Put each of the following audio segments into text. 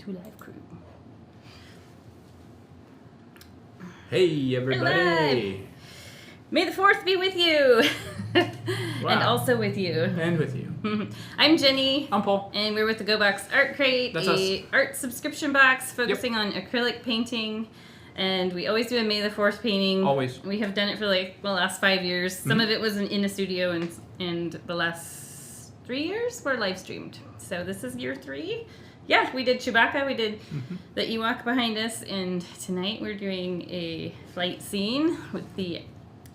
Two Live Crew. Hey, everybody. May the 4th be with you. Wow. And also with you. And with you. I'm Jenny. I'm Paul. And we're with the Go Box Art Crate, That's a us. art subscription box focusing on acrylic painting. And we always do a May the 4th painting. Always. We have done it for like the last 5 years. Some of it was in a studio, and the last 3 years were live streamed. So this is year 3. Yeah, we did Chewbacca, we did the Ewok behind us, and tonight we're doing a flight scene with the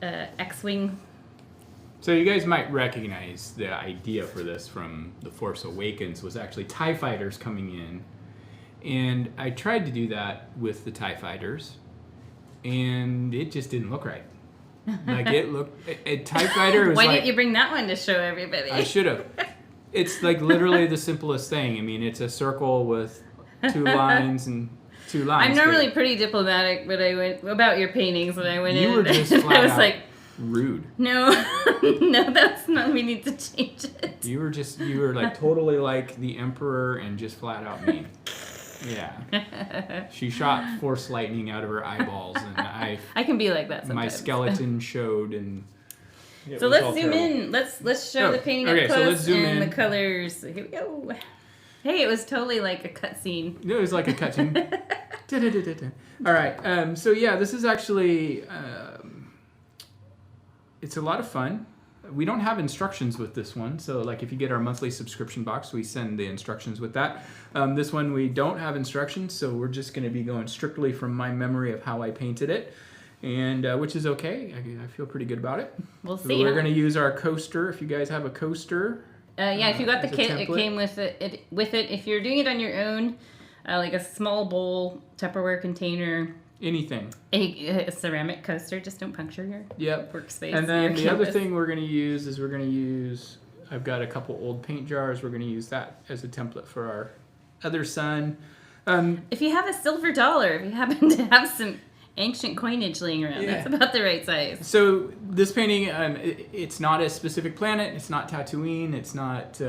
X-Wing. So you guys might recognize the idea for this from The Force Awakens was actually TIE fighters coming in. And I tried to do that with the TIE fighters, and it just didn't look right. Like it looked, a TIE fighter was Why like... didn't you bring that one to show everybody? I should have. It's like literally the simplest thing. I mean, it's a circle with 2 lines and 2 lines. I'm normally pretty diplomatic, but I went about your paintings when I went in. You were just flat I was out like, rude. no, no, that's not. We need to change it. You were like totally like the Emperor and just flat out mean. Yeah. She shot force lightning out of her eyeballs, and I can be like that sometimes. my skeleton showed, and so let's zoom in. Let's show the painting up close, so let's zoom and in. the colors. Here we go. Hey, it was totally like a cutscene. It was like a cutscene. All right. So yeah, this is actually it's a lot of fun. We don't have instructions with this one, so like if you get our monthly subscription box, we send the instructions with that. This one we don't have instructions, so we're just going to be going strictly from my memory of how I painted it, and which is okay. I feel pretty good about it. We'll So see. we're going to use our coaster. If you guys have a coaster, Yeah, if you got the as a kit, it template. came with it. With it, if you're doing it on your own, like a small bowl, Tupperware container, anything. a ceramic coaster, just don't puncture your Yep. workspace. And then your the other canvas. thing we're going to use is I've got a couple old paint jars. We're going to use that as a template for our other son. If you have a silver dollar, if you happen to have some ancient coinage laying around, Yeah. that's about the right size. So this painting, it's not a specific planet. It's not Tatooine. It's not,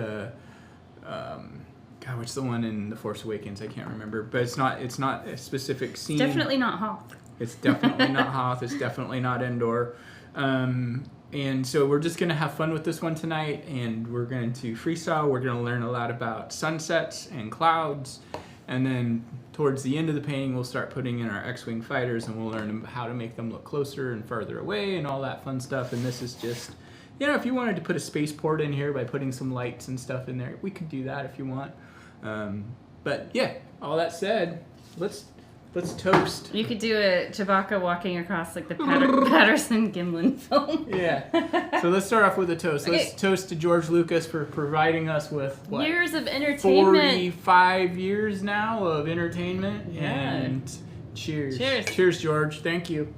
God, what's the one in The Force Awakens? I can't remember. But it's not a specific scene. Definitely not Hoth. It's definitely not Hoth. It's definitely not Endor. And so we're just going to have fun with this one tonight, and we're going to freestyle. We're going to learn a lot about sunsets and clouds, and then towards the end of the painting, we'll start putting in our X-Wing fighters, and we'll learn how to make them look closer and farther away and all that fun stuff. And this is just, if you wanted to put a spaceport in here by putting some lights and stuff in there, we could do that if you want. But yeah, all that said, let's toast. You could do a Chewbacca walking across like the Patterson Gimlin film. Yeah. So let's start off with a toast. Okay. Let's toast to George Lucas for providing us with what? Years of entertainment. 45 years now of entertainment. Yeah. And cheers. Cheers. Cheers, George. Thank you.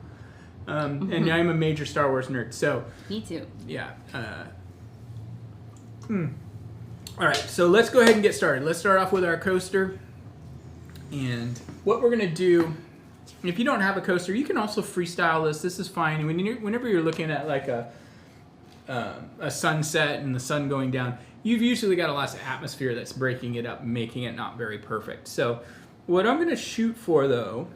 And I'm a major Star Wars nerd, so Me too. yeah. All right, so let's go ahead and get started. Let's start off with our coaster. And what we're going to do, if you don't have a coaster, you can also freestyle this. This is fine. Whenever you're looking at like a sunset and the sun going down, you've usually got a lot of atmosphere that's breaking it up and making it not very perfect. So what I'm going to shoot for, though,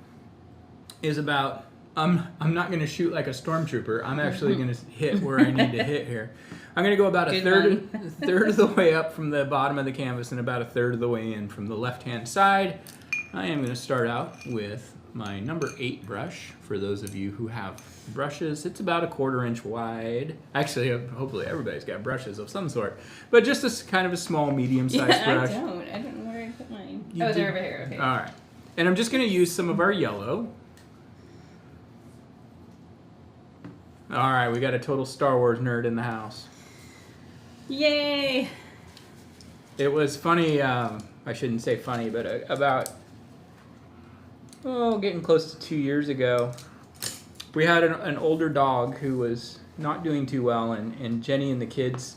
is about... I'm not going to shoot like a stormtrooper. I'm actually going to hit where I need to hit here. I'm going to go about a third of the way up from the bottom of the canvas and about a third of the way in from the left-hand side. I am going to start out with my number 8 brush. For those of you who have brushes, it's about a 1/4 inch wide. Actually, hopefully everybody's got brushes of some sort. But just a kind of a small, medium-sized brush. I don't know where I put mine. You They're do- over here. Okay. All right. And I'm just going to use some of our yellow. All right, we got a total Star Wars nerd in the house. Yay! It was funny, I shouldn't say funny, but about, getting close to 2 years ago, we had an older dog who was not doing too well, and Jenny and the kids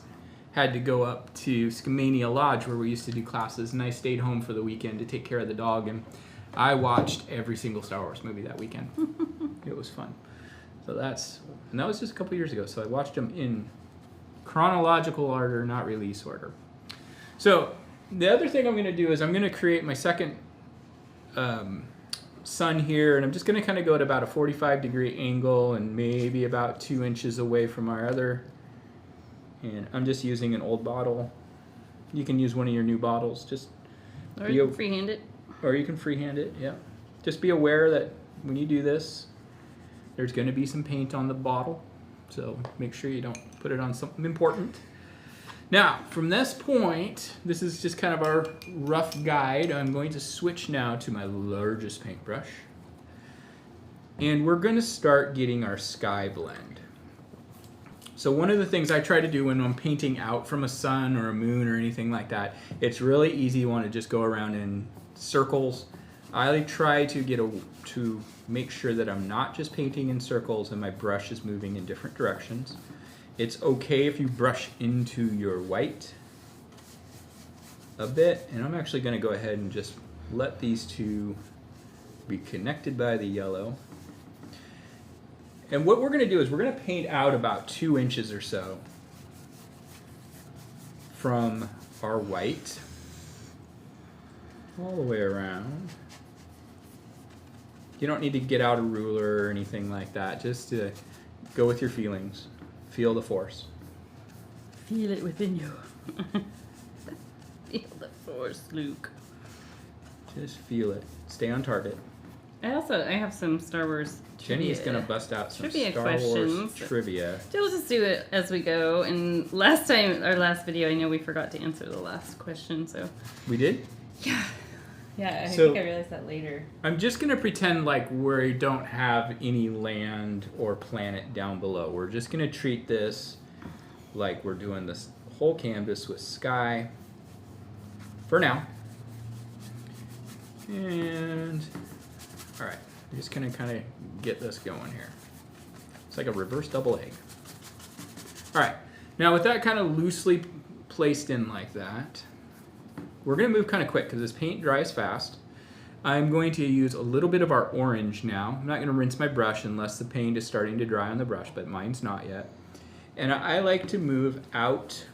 had to go up to Skamania Lodge where we used to do classes, and I stayed home for the weekend to take care of the dog, and I watched every single Star Wars movie that weekend. It was fun. So that was just a couple years ago, so I watched them in chronological order, not release order. So the other thing I'm going to do is I'm going to create my second sun here, and I'm just going to kind of go at about a 45-degree angle and maybe about 2 inches away from our other. And I'm just using an old bottle. You can use one of your new bottles. Just or you can freehand it. Or you can freehand it, yeah. Just be aware that when you do this, there's going to be some paint on the bottle. So make sure you don't put it on something important. Now, from this point, this is just kind of our rough guide. I'm going to switch now to my largest paintbrush. And we're going to start getting our sky blend. So one of the things I try to do when I'm painting out from a sun or a moon or anything like that, it's really easy. You want to just go around in circles. I try to make sure that I'm not just painting in circles and my brush is moving in different directions. It's okay if you brush into your white a bit, and I'm actually going to go ahead and just let these two be connected by the yellow. And what we're going to do is we're going to paint out about 2 inches or so from our white all the way around. You don't need to get out a ruler or anything like that. Just to go with your feelings. Feel the force. Feel it within you. Feel the force, Luke. Just feel it. Stay on target. I have some Star Wars trivia. Jenny's going to bust out some trivia Star questions. Wars trivia. We'll just do it as we go. And our last video, I know we forgot to answer the last question, so. We did? Yeah. Yeah, I think I realized that later. I'm just going to pretend like we don't have any land or planet down below. We're just going to treat this like we're doing this whole canvas with sky for now. And, all right, I'm just going to kind of get this going here. It's like a reverse double egg. All right, now with that kind of loosely placed in like that, we're going to move kind of quick because this paint dries fast. I'm going to use a little bit of our orange now. I'm not going to rinse my brush unless the paint is starting to dry on the brush, but mine's not yet. And I like to move out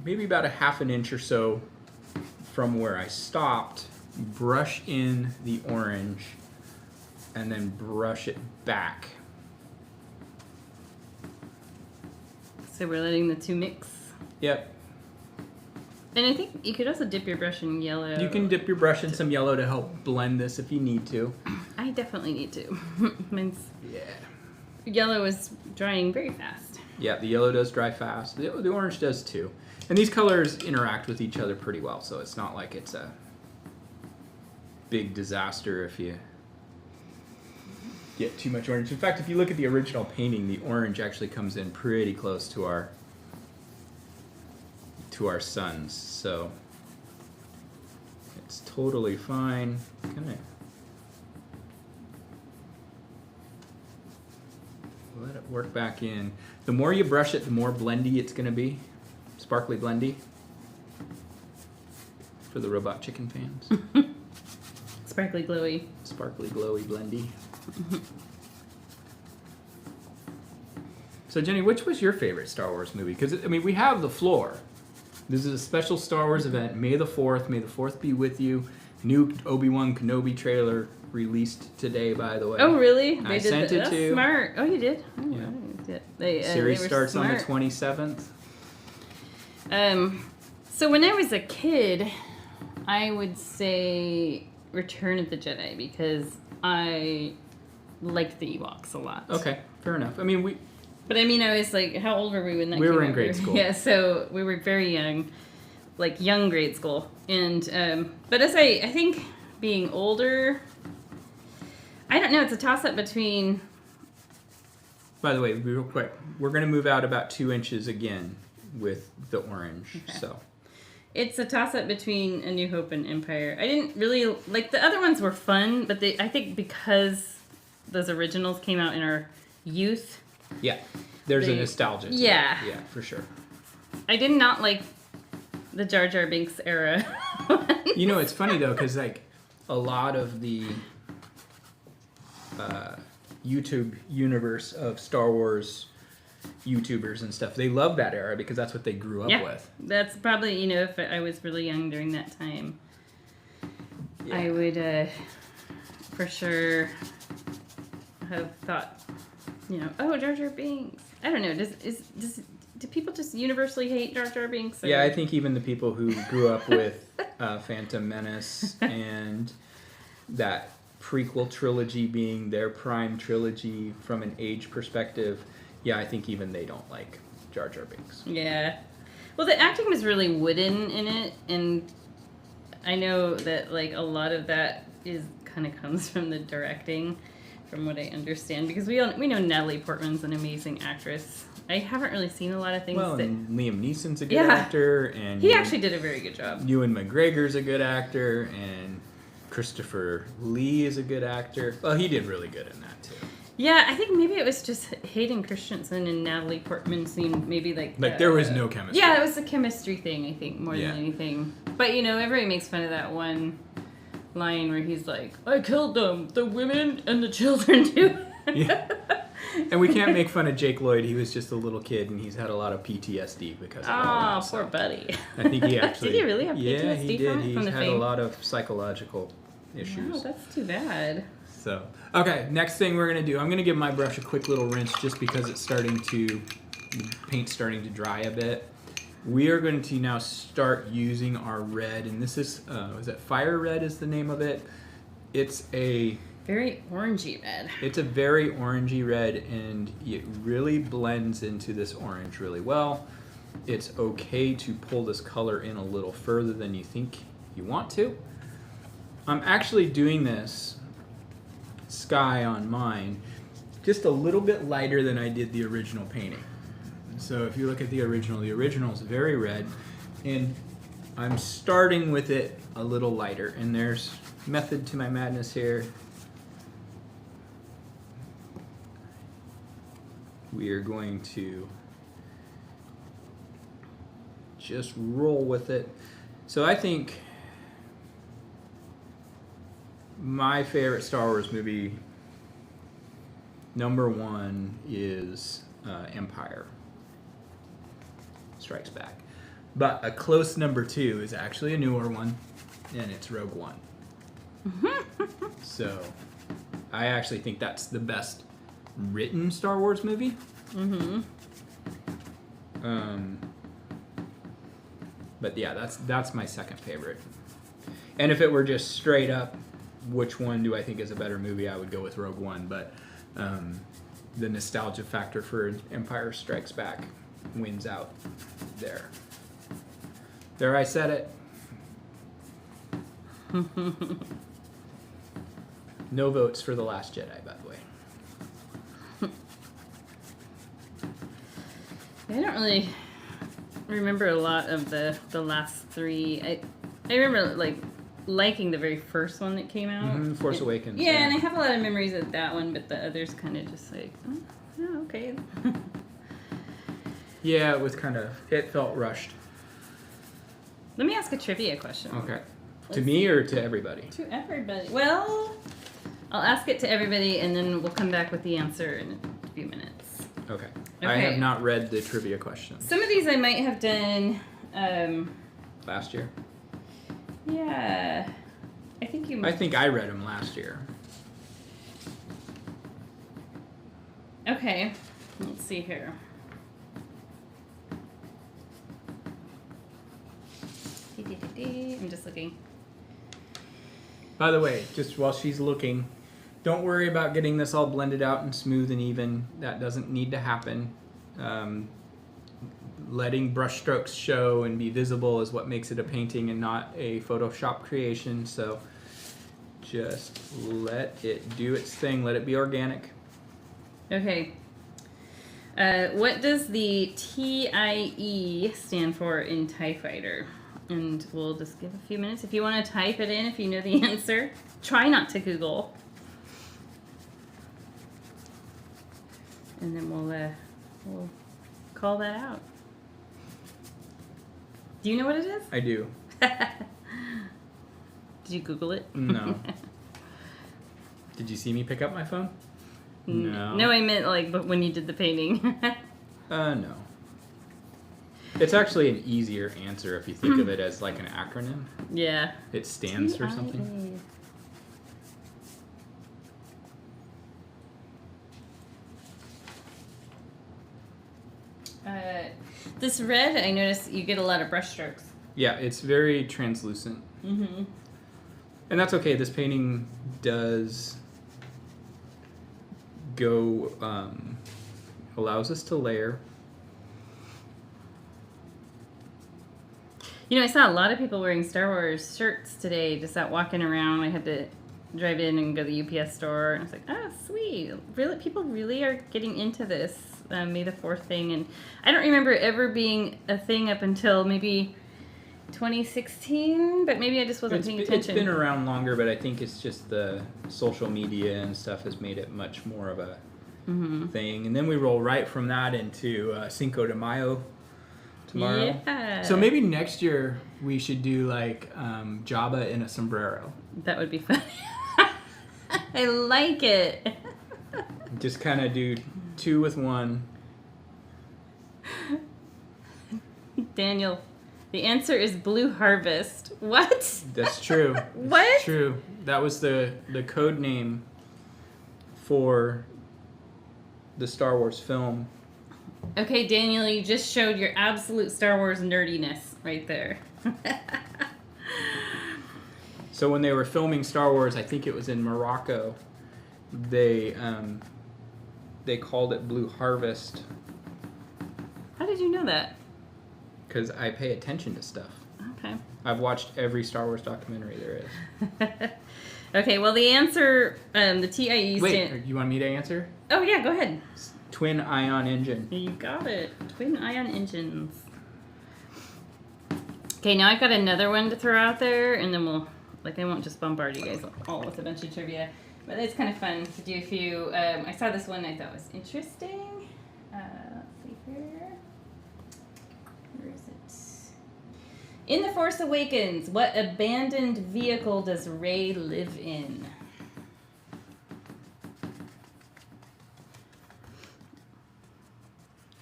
maybe about a half an inch or so from where I stopped, brush in the orange, and then brush it back. So we're letting the two mix? Yep. And I think you could also dip your brush in yellow. You can dip your brush in some yellow to help blend this if you need to. I definitely need to. Mine's Yeah. yellow is drying very fast. Yeah, the yellow does dry fast. The orange does too. And these colors interact with each other pretty well, so it's not like it's a big disaster if you get too much orange. In fact, if you look at the original painting, the orange actually comes in pretty close to our suns, so it's totally fine. Kind of let it work back in. The more you brush it, the more blendy it's going to be. Sparkly blendy. For the robot chicken fans. Sparkly glowy. Sparkly glowy blendy. So Jenny, which was your favorite Star Wars movie? Because, I mean, we have the floor. This is a special Star Wars event. May the 4th. May the 4th be with you. New Obi-Wan Kenobi trailer released today, by the way. Oh, really? I sent it That's to you. Smart. Oh, you did? Oh, Yeah. They Series were starts smart. on the 27th. So when I was a kid, I would say Return of the Jedi because I liked the Ewoks a lot. Okay, fair enough. I mean, But I mean, I was like, how old were we when that came out? We were in grade school. Yeah, so we were very young, like young grade school. And, but as I think being older, I don't know, it's a toss-up between... By the way, real quick, we're going to move out about 2 inches again with the orange, Okay. so... It's a toss-up between A New Hope and Empire. I didn't really... Like, the other ones were fun, but I think because those originals came out in our youth... Yeah, there's a nostalgia to it. Yeah. Yeah, for sure. I did not like the Jar Jar Binks era. You know, it's funny, though, because, like, a lot of the YouTube universe of Star Wars YouTubers and stuff, they love that era because that's what they grew up with. That's probably, if I was really young during that time. I would for sure have thought, oh, Jar Jar Binks. I don't know. Do people just universally hate Jar Jar Binks? Or? Yeah, I think even the people who grew up with Phantom Menace and that prequel trilogy being their prime trilogy from an age perspective, I think even they don't like Jar Jar Binks. Yeah. Well, the acting was really wooden in it, and I know that like a lot of that kind of comes from the directing, from what I understand, because we know Natalie Portman's an amazing actress. I haven't really seen a lot of things. And Liam Neeson's a good actor, and he actually did a very good job. Ewan McGregor's a good actor, and Christopher Lee is a good actor. Well, he did really good in that too. Yeah, I think maybe it was just Hayden Christensen and Natalie Portman seemed maybe like there was no chemistry. Yeah, it was a chemistry thing, I think, more than anything. But everybody makes fun of that one line where he's like, "I killed them, the women and the children too." Yeah. And we can't make fun of Jake Lloyd. He was just a little kid, and he's had a lot of PTSD because of all that. Poor buddy. I think he actually... Did he really have PTSD Yeah, he did. from He's the had fame? a lot of psychological issues. Wow, that's too bad. So, okay, next thing we're going to do, I'm going to give my brush a quick little rinse just because it's paint's starting to dry a bit. We are going to now start using our red, and this is it Fire Red is the name of it. It's a... Very orangey red. It's a very orangey red, and it really blends into this orange really well. It's okay to pull this color in a little further than you think you want to. I'm actually doing this sky on mine just a little bit lighter than I did the original painting. So if you look at the original is very red, and I'm starting with it a little lighter, and there's method to my madness here. We are going to just roll with it. So I think my favorite Star Wars movie, number 1, is Empire Strikes Back. But a close number 2 is actually a newer one, and it's Rogue One. So I actually think that's the best written Star Wars movie. But yeah, that's my second favorite. And if it were just straight up, which one do I think is a better movie, I would go with Rogue One. But the nostalgia factor for Empire Strikes Back wins out there. There, I said it. No votes for The Last Jedi, by the way. I don't really remember a lot of the last 3. I remember liking the very first one that came out. Force Awakens. Yeah, and I have a lot of memories of that one, but the others kind of just like, oh, okay. Yeah, it felt rushed. Let me ask a trivia question. Okay. To me or to everybody? To everybody. Well, I'll ask it to everybody, and then we'll come back with the answer in a few minutes. Okay. I have not read the trivia questions. Some of these I might have done... last year? Yeah. I think I read them last year. Okay. Let's see here. I'm just looking. By the way, just while she's looking, don't worry about getting this all blended out and smooth and even. That doesn't need to happen. Letting brush strokes show and be visible is what makes it a painting and not a Photoshop creation. So just let it do its thing. Let it be organic. Okay. What does the TIE stand for in TIE Fighter? And we'll just give a few minutes. If you want to type it in, if you know the answer, try not to Google. And then we'll call that out. Do you know what it is? I do. Did you Google it? No. Did you see me pick up my phone? No. No, I meant but when you did the painting. No. It's actually an easier answer if you think of it as like an acronym. Yeah. It stands for something. This red, I noticed you get a lot of brush strokes. Yeah, it's very translucent. Mm-hmm. And that's okay. This painting does go, allows us to layer. You know, I saw a lot of people wearing Star Wars shirts today, just out walking around. I had to drive in and go to the UPS store, and I was like, oh, sweet. Really, people really are getting into this May the 4th thing. And I don't remember it ever being a thing up until maybe 2016, but maybe I just wasn't paying attention. It's been around longer, but I think it's just the social media and stuff has made it much more of a thing. And then we roll right from that into Cinco de Mayo tomorrow. Yeah. So maybe next year we should do like Jabba in a sombrero. That would be fun. I like it. Just kind of do 2 with 1. Daniel, the answer is Blue Harvest. What? That's true. What? It's true. That was the code name for the Star Wars film. Okay, Daniel, you just showed your absolute Star Wars nerdiness right there. So when they were filming Star Wars, I think it was in Morocco, they called it Blue Harvest. How did you know that? Because I pay attention to stuff. Okay. I've watched every Star Wars documentary there is. Okay, well, the answer, the TIE Wait, you want me to answer? Oh, yeah, go ahead. Twin ion engine. You got it. Twin ion engines. Okay, now I've got another one to throw out there, and then we'll, I won't just bombard you guys all with a bunch of trivia. But it's kind of fun to do a few. I saw this one I thought was interesting. Let's see here. Where is it? In The Force Awakens, what abandoned vehicle does Rey live in?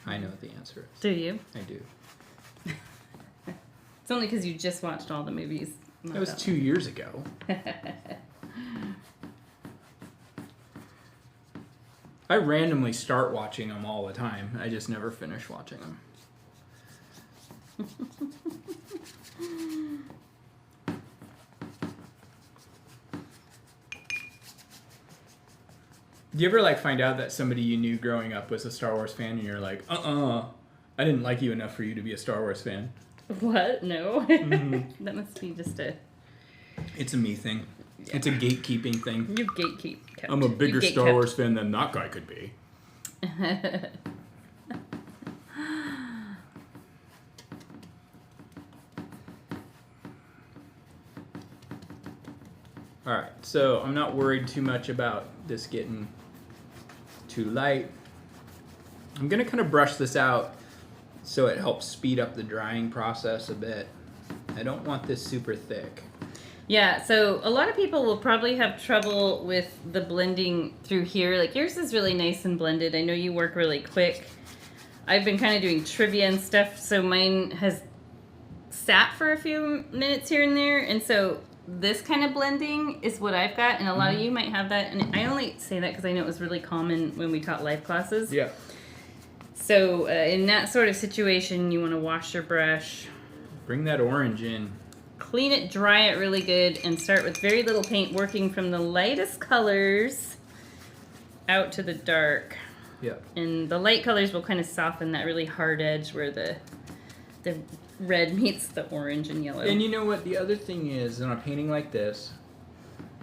I know what the answer is. Do you? I do. It's only because you just watched all the movies. That was 2 years ago. I randomly start watching them all the time. I just never finish watching them. Do you ever find out that somebody you knew growing up was a Star Wars fan and you're like, I didn't like you enough for you to be a Star Wars fan? What? No. Mm-hmm. That must be just a... It's a me thing. Yeah. It's a gatekeeping thing. You gatekeep. I'm a bigger Star Wars fan than that guy could be. Alright, so I'm not worried too much about this getting too light. I'm going to kind of brush this out so it helps speed up the drying process a bit. I don't want this super thick. Yeah, so a lot of people will probably have trouble with the blending through here. Yours is really nice and blended. I know you work really quick. I've been kind of doing trivia and stuff, so mine has sat for a few minutes here and there, and so this kind of blending is what I've got, and a lot of you might have that, and I only say that because I know it was really common when we taught life classes. Yeah. So in that sort of situation, you want to wash your brush. Bring that orange in. Clean it, dry it really good, and start with very little paint, working from the lightest colors out to the dark. Yep. And the light colors will kind of soften that really hard edge where the red meets the orange and yellow. And you know what? The other thing is, on a painting like this,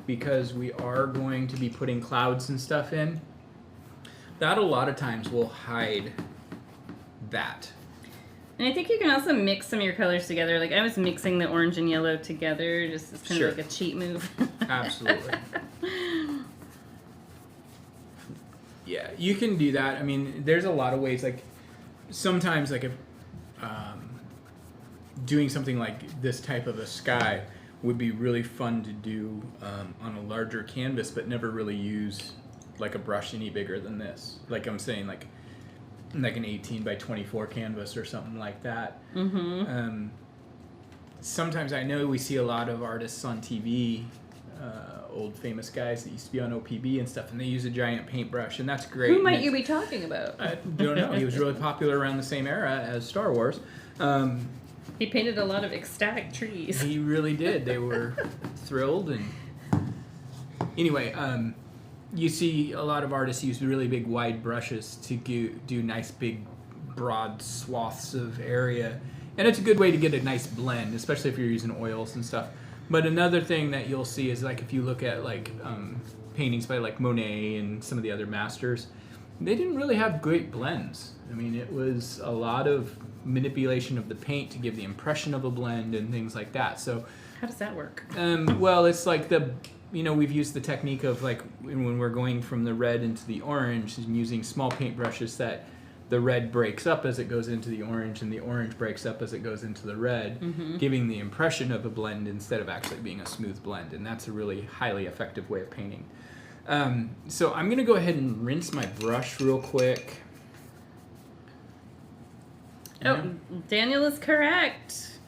because we are going to be putting clouds and stuff in, that a lot of times will hide that. And I think you can also mix some of your colors together. I was mixing the orange and yellow together, just as kind of like a cheat move. Absolutely. Yeah, you can do that. I mean, there's a lot of ways. Sometimes, if doing something like this type of a sky would be really fun to do on a larger canvas, but never really use a brush any bigger than this. I'm saying, like an 18 by 24 canvas or something like that. Sometimes I know we see a lot of artists on TV, old famous guys that used to be on OPB and stuff, and they use a giant paintbrush, and that's great. Who might you be talking about? I don't know. He was really popular around the same era as Star Wars. He painted a lot of ecstatic trees. He really did. They were thrilled. And anyway, you see a lot of artists use really big wide brushes to do nice big broad swaths of area, and it's a good way to get a nice blend, especially if you're using oils and stuff. But another thing that you'll see is, like, if you look at like paintings by like Monet and some of the other masters, they didn't really have great blends. I mean, it was a lot of manipulation of the paint to give the impression of a blend and things like that. So how does that work? Well, it's like we've used the technique of, like, when we're going from the red into the orange, is using small paint brushes that the red breaks up as it goes into the orange, and the orange breaks up as it goes into the red, giving the impression of a blend instead of actually being a smooth blend. And that's a really highly effective way of painting. So I'm going to go ahead and rinse my brush real quick. Oh, Daniel is correct.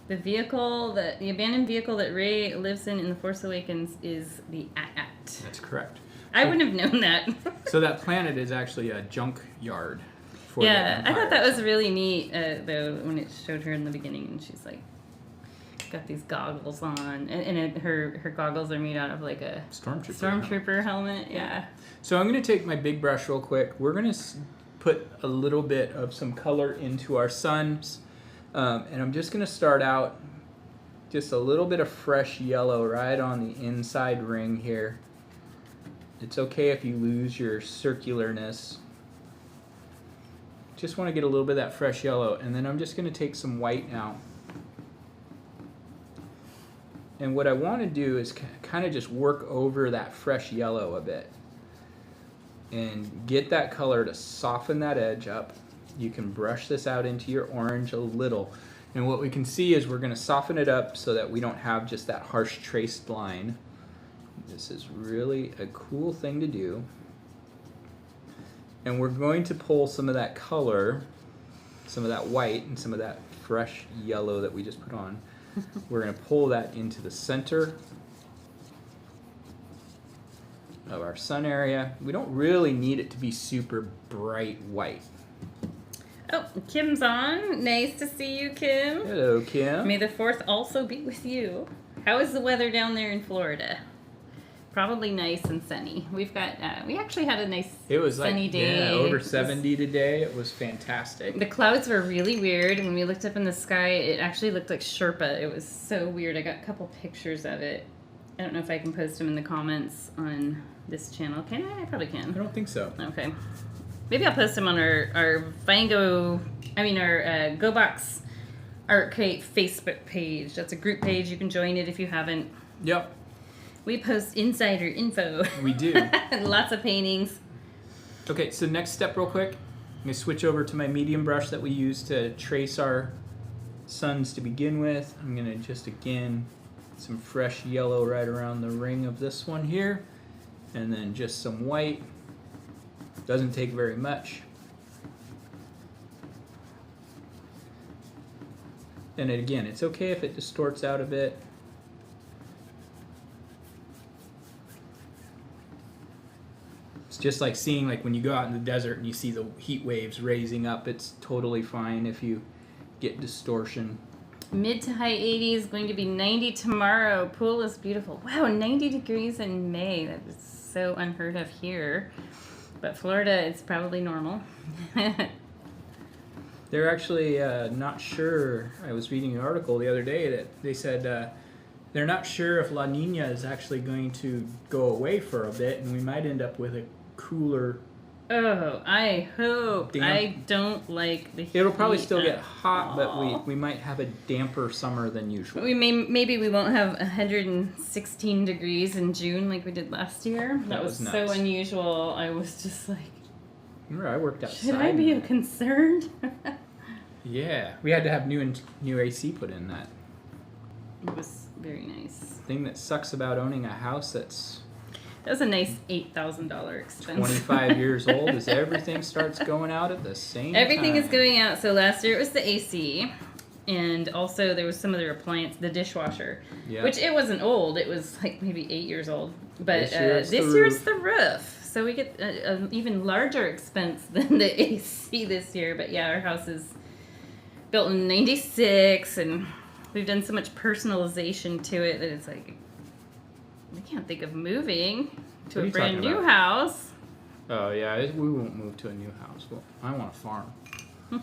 The abandoned vehicle that Rey lives in The Force Awakens is the AT-AT. That's correct. I wouldn't have known that. So that planet is actually a junk yard. For yeah, I thought that was really neat, though, when it showed her in the beginning, and she's like, got these goggles on, and her goggles are made out of like a stormtrooper helmet. Yeah. So I'm going to take my big brush real quick. We're going to put a little bit of some color into our suns, and I'm just going to start out just a little bit of fresh yellow right on the inside ring here. It's okay if you lose your circularness. Just want to get a little bit of that fresh yellow, and then I'm just going to take some white now. And what I want to do is kind of just work over that fresh yellow a bit and get that color to soften that edge up. You can brush this out into your orange a little. And what we can see is we're going to soften it up so that we don't have just that harsh traced line. This is really a cool thing to do. And we're going to pull some of that color, some of that white and some of that fresh yellow that we just put on. We're going to pull that into the center of our sun area. We don't really need it to be super bright white. Oh, Kim's on. Nice to see you, Kim. Hello, Kim. May the 4th also be with you. How is the weather down there in Florida? Probably nice and sunny. We've got, we actually had a nice sunny day. Yeah, over 70 today. It was fantastic. The clouds were really weird. When we looked up in the sky, it actually looked like Sherpa. It was so weird. I got a couple pictures of it. I don't know if I can post them in the comments on this channel. Can I? I probably can. I don't think so. Okay. Maybe I'll post them on our GoBox Art Crate Facebook page. That's a group page. You can join it if you haven't. Yep. We post insider info. We do. Lots of paintings. Okay, so next step real quick. I'm going to switch over to my medium brush that we use to trace our suns to begin with. I'm going to just, again, some fresh yellow right around the ring of this one here. And then just some white. Doesn't take very much. And again, it's okay if it distorts out a bit. It's just like seeing, like, when you go out in the desert and you see the heat waves raising up. It's totally fine if you get distortion. Mid to high 80s, going to be 90 tomorrow. Pool is beautiful. Wow, 90 degrees in May. That is so unheard of here. But Florida, it's probably normal. They're actually not sure. I was reading an article the other day that they said they're not sure if La Nina is actually going to go away for a bit, and we might end up with a cooler. Oh, I hope. Damp. I don't like the heat. It'll probably still get hot, but we might have a damper summer than usual. Maybe we won't have 116 degrees in June like we did last year. That was so unusual. I was just like, remember, I worked outside. Should I be concerned? Yeah, we had to have new AC put in that. It was very nice. Thing that sucks about owning a house that's That was a nice $8,000 expense. 25 years old as everything starts going out at the same time. Everything is going out. So last year it was the AC. And also there was some other appliance, the dishwasher. Yeah. Which it wasn't old. It was like maybe 8 years old. But this year year's the roof. So we get an even larger expense than the AC this year. But yeah, our house is built in 96. And we've done so much personalization to it that it's like, I can't think of moving to a brand new house. Oh, yeah, we won't move to a new house. Well, I want a farm. All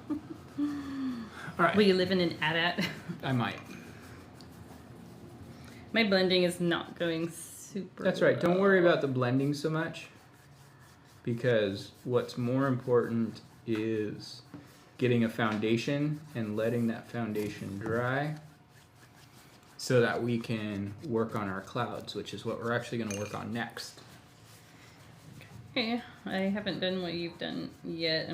right. Will you live in an AT-AT? I might. My blending is not going super That's right. Don't well. worry about the blending so much, because what's more important is getting a foundation and letting that foundation dry so that we can work on our clouds, which is what we're actually going to work on next. Okay, I haven't done what you've done yet.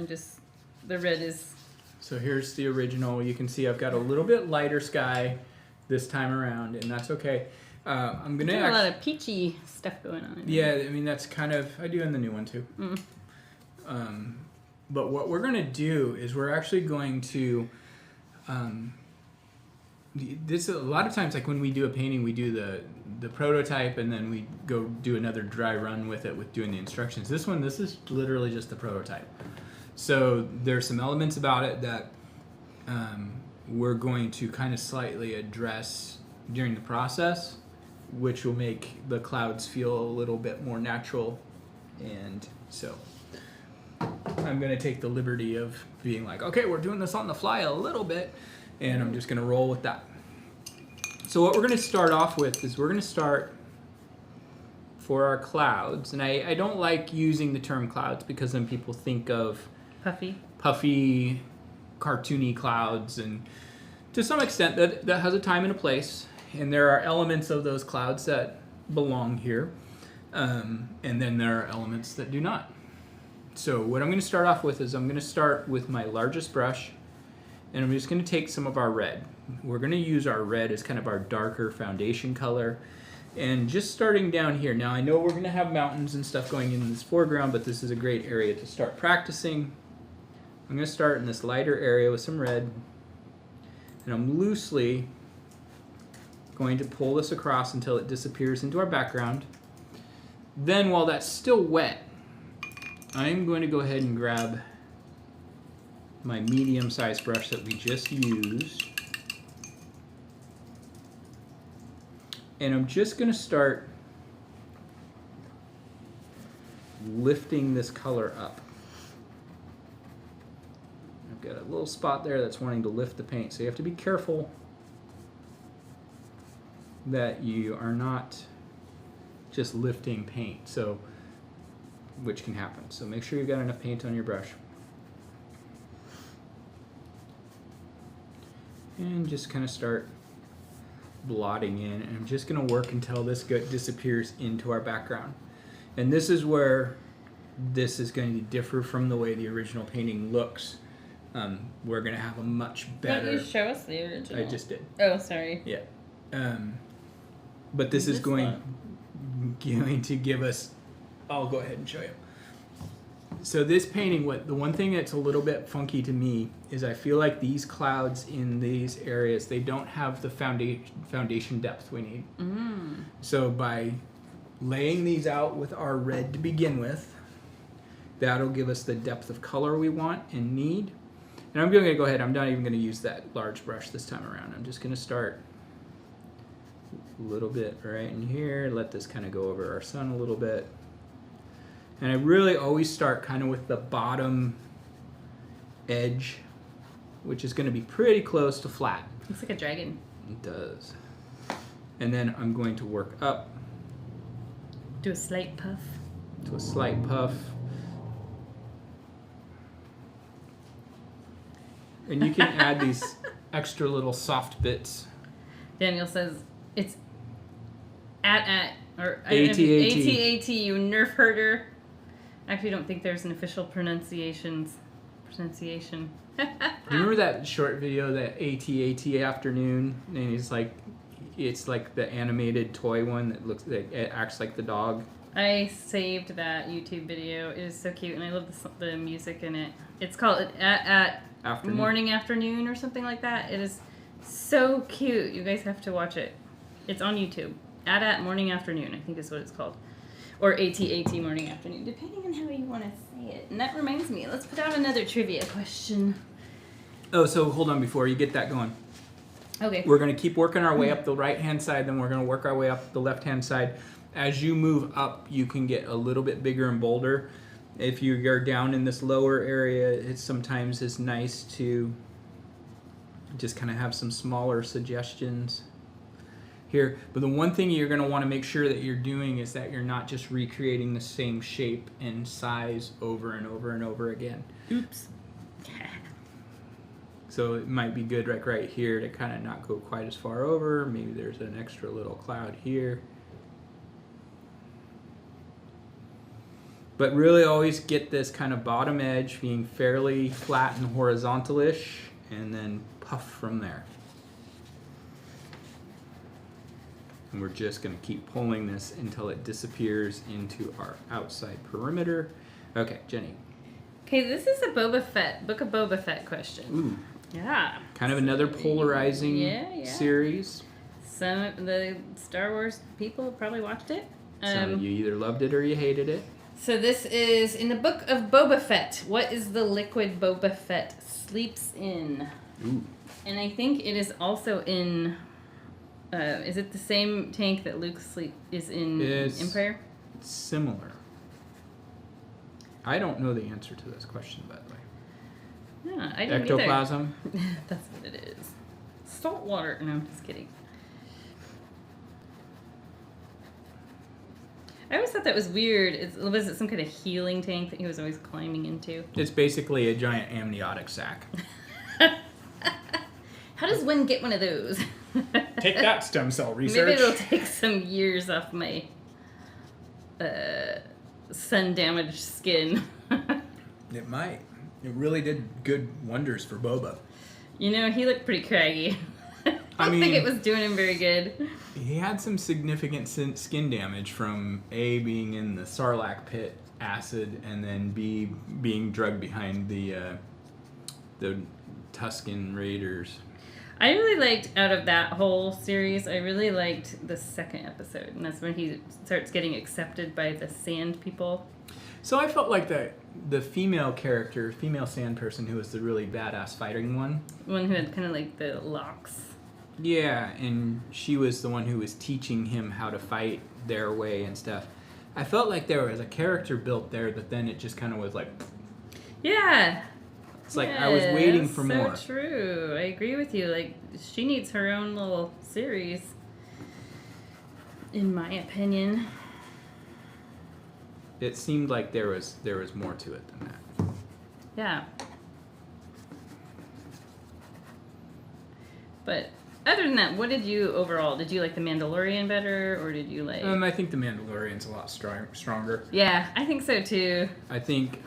The red is... So here's the original. You can see I've got a little bit lighter sky this time around, and that's okay. I'm going to... There's a lot of peachy stuff going on. Yeah, I mean, that's kind of... I do in the new one, too. Mm. But what we're going to do is we're actually going to... this a lot of times, like when we do a painting, we do the prototype and then we go do another dry run with it with doing the instructions. This is literally just the prototype. So there's some elements about it that we're going to kind of slightly address during the process, which will make the clouds feel a little bit more natural. And so I'm going to take the liberty of being like, okay, we're doing this on the fly a little bit, and I'm just going to roll with that. So what we're going to start off with is we're going to start for our clouds. And I don't like using the term clouds because then people think of puffy, cartoony clouds. And to some extent that has a time and a place. And there are elements of those clouds that belong here. And then there are elements that do not. So what I'm going to start off with is I'm going to start with my largest brush. And I'm just going to take some of our red. We're going to use our red as kind of our darker foundation color. And just starting down here. Now I know we're going to have mountains and stuff going in this foreground, but this is a great area to start practicing. I'm going to start in this lighter area with some red. And I'm loosely going to pull this across until it disappears into our background. Then while that's still wet, I'm going to go ahead and grab my medium-sized brush that we just used. And I'm just going to start lifting this color up. I've got a little spot there that's wanting to lift the paint, so you have to be careful that you are not just lifting paint, so which can happen. So make sure you've got enough paint on your brush. And just kind of start blotting in. And I'm just going to work until this disappears into our background. And this is where this is going to differ from the way the original painting looks. We're going to have a much better... Why don't you show us the original? I just did. Oh, sorry. Yeah. But this is going to give us... I'll go ahead and show you. So this painting, the one thing that's a little bit funky to me is I feel like these clouds in these areas, they don't have the foundation depth we need. Mm. So by laying these out with our red to begin with, that'll give us the depth of color we want and need. And I'm going to go ahead, I'm not even going to use that large brush this time around. I'm just going to start a little bit right in here, let this kind of go over our sun a little bit. And I really always start kind of with the bottom edge, which is going to be pretty close to flat. Looks like a dragon. It does. And then I'm going to work up. Do a slight puff. To a slight puff. And you can add these extra little soft bits. Daniel says it's at or AT-AT. AT-AT, you nerf herder. I actually don't think there's an official pronunciation. Remember that short video, that AT-AT afternoon? And it's like the animated toy one that it acts like the dog. I saved that YouTube video. It is so cute, and I love the music in it. It's called at Morning Afternoon or something like that. It is so cute. You guys have to watch it. It's on YouTube. At Morning Afternoon, I think is what it's called. Or AT Morning Afternoon, depending on how you want to say it. And that reminds me, let's put out another trivia question. Oh, so hold on before you get that going. Okay. We're going to keep working our way up the right-hand side, then we're going to work our way up the left-hand side. As you move up, you can get a little bit bigger and bolder. If you are down in this lower area, it sometimes is nice to just kind of have some smaller suggestions here. But the one thing you're going to want to make sure that you're doing is that you're not just recreating the same shape and size over and over and over again. Oops. So it might be good like right here to kind of not go quite as far over. Maybe there's an extra little cloud here. But really always get this kind of bottom edge being fairly flat and horizontal-ish, and then puff from there. And we're just going to keep pulling this until it disappears into our outside perimeter. Okay, Jenny. Okay, this is a Book of Boba Fett question. Ooh. Yeah. Kind of another polarizing series. Some of the Star Wars people probably watched it. So you either loved it or you hated it. So this is in the Book of Boba Fett. What is the liquid Boba Fett sleeps in? Ooh. And I think it is also in... is it the same tank that Luke is in Empire? It's similar. I don't know the answer to this question, by the way. Yeah, I didn't Ectoplasm? either. That's what it is. Salt water. No, I'm just kidding. I always thought that was weird. Was it some kind of healing tank that he was always climbing into? It's basically a giant amniotic sac. How does one get one of those? Take that, stem cell research. Maybe it'll take some years off my sun-damaged skin. It might. It really did good wonders for Boba. You know, he looked pretty craggy. I don't think it was doing him very good. He had some significant skin damage from A, being in the Sarlacc pit acid, and then B, being drugged behind the Tusken Raiders. I really liked, out of that whole series, I really liked the second episode. And that's when he starts getting accepted by the sand people. So I felt like the female character, female sand person, who was the really badass fighting one. One who had kind of like the locks. Yeah, and she was the one who was teaching him how to fight their way and stuff. I felt like there was a character built there, but then it just kind of was like... Yeah. It's like I was waiting for more. So true. I agree with you. Like, she needs her own little series, in my opinion. It seemed like there was more to it than that. Yeah. But other than that, what did you overall? Did you like The Mandalorian better, or did you like... I think The Mandalorian's a lot stronger. Yeah, I think so too. I think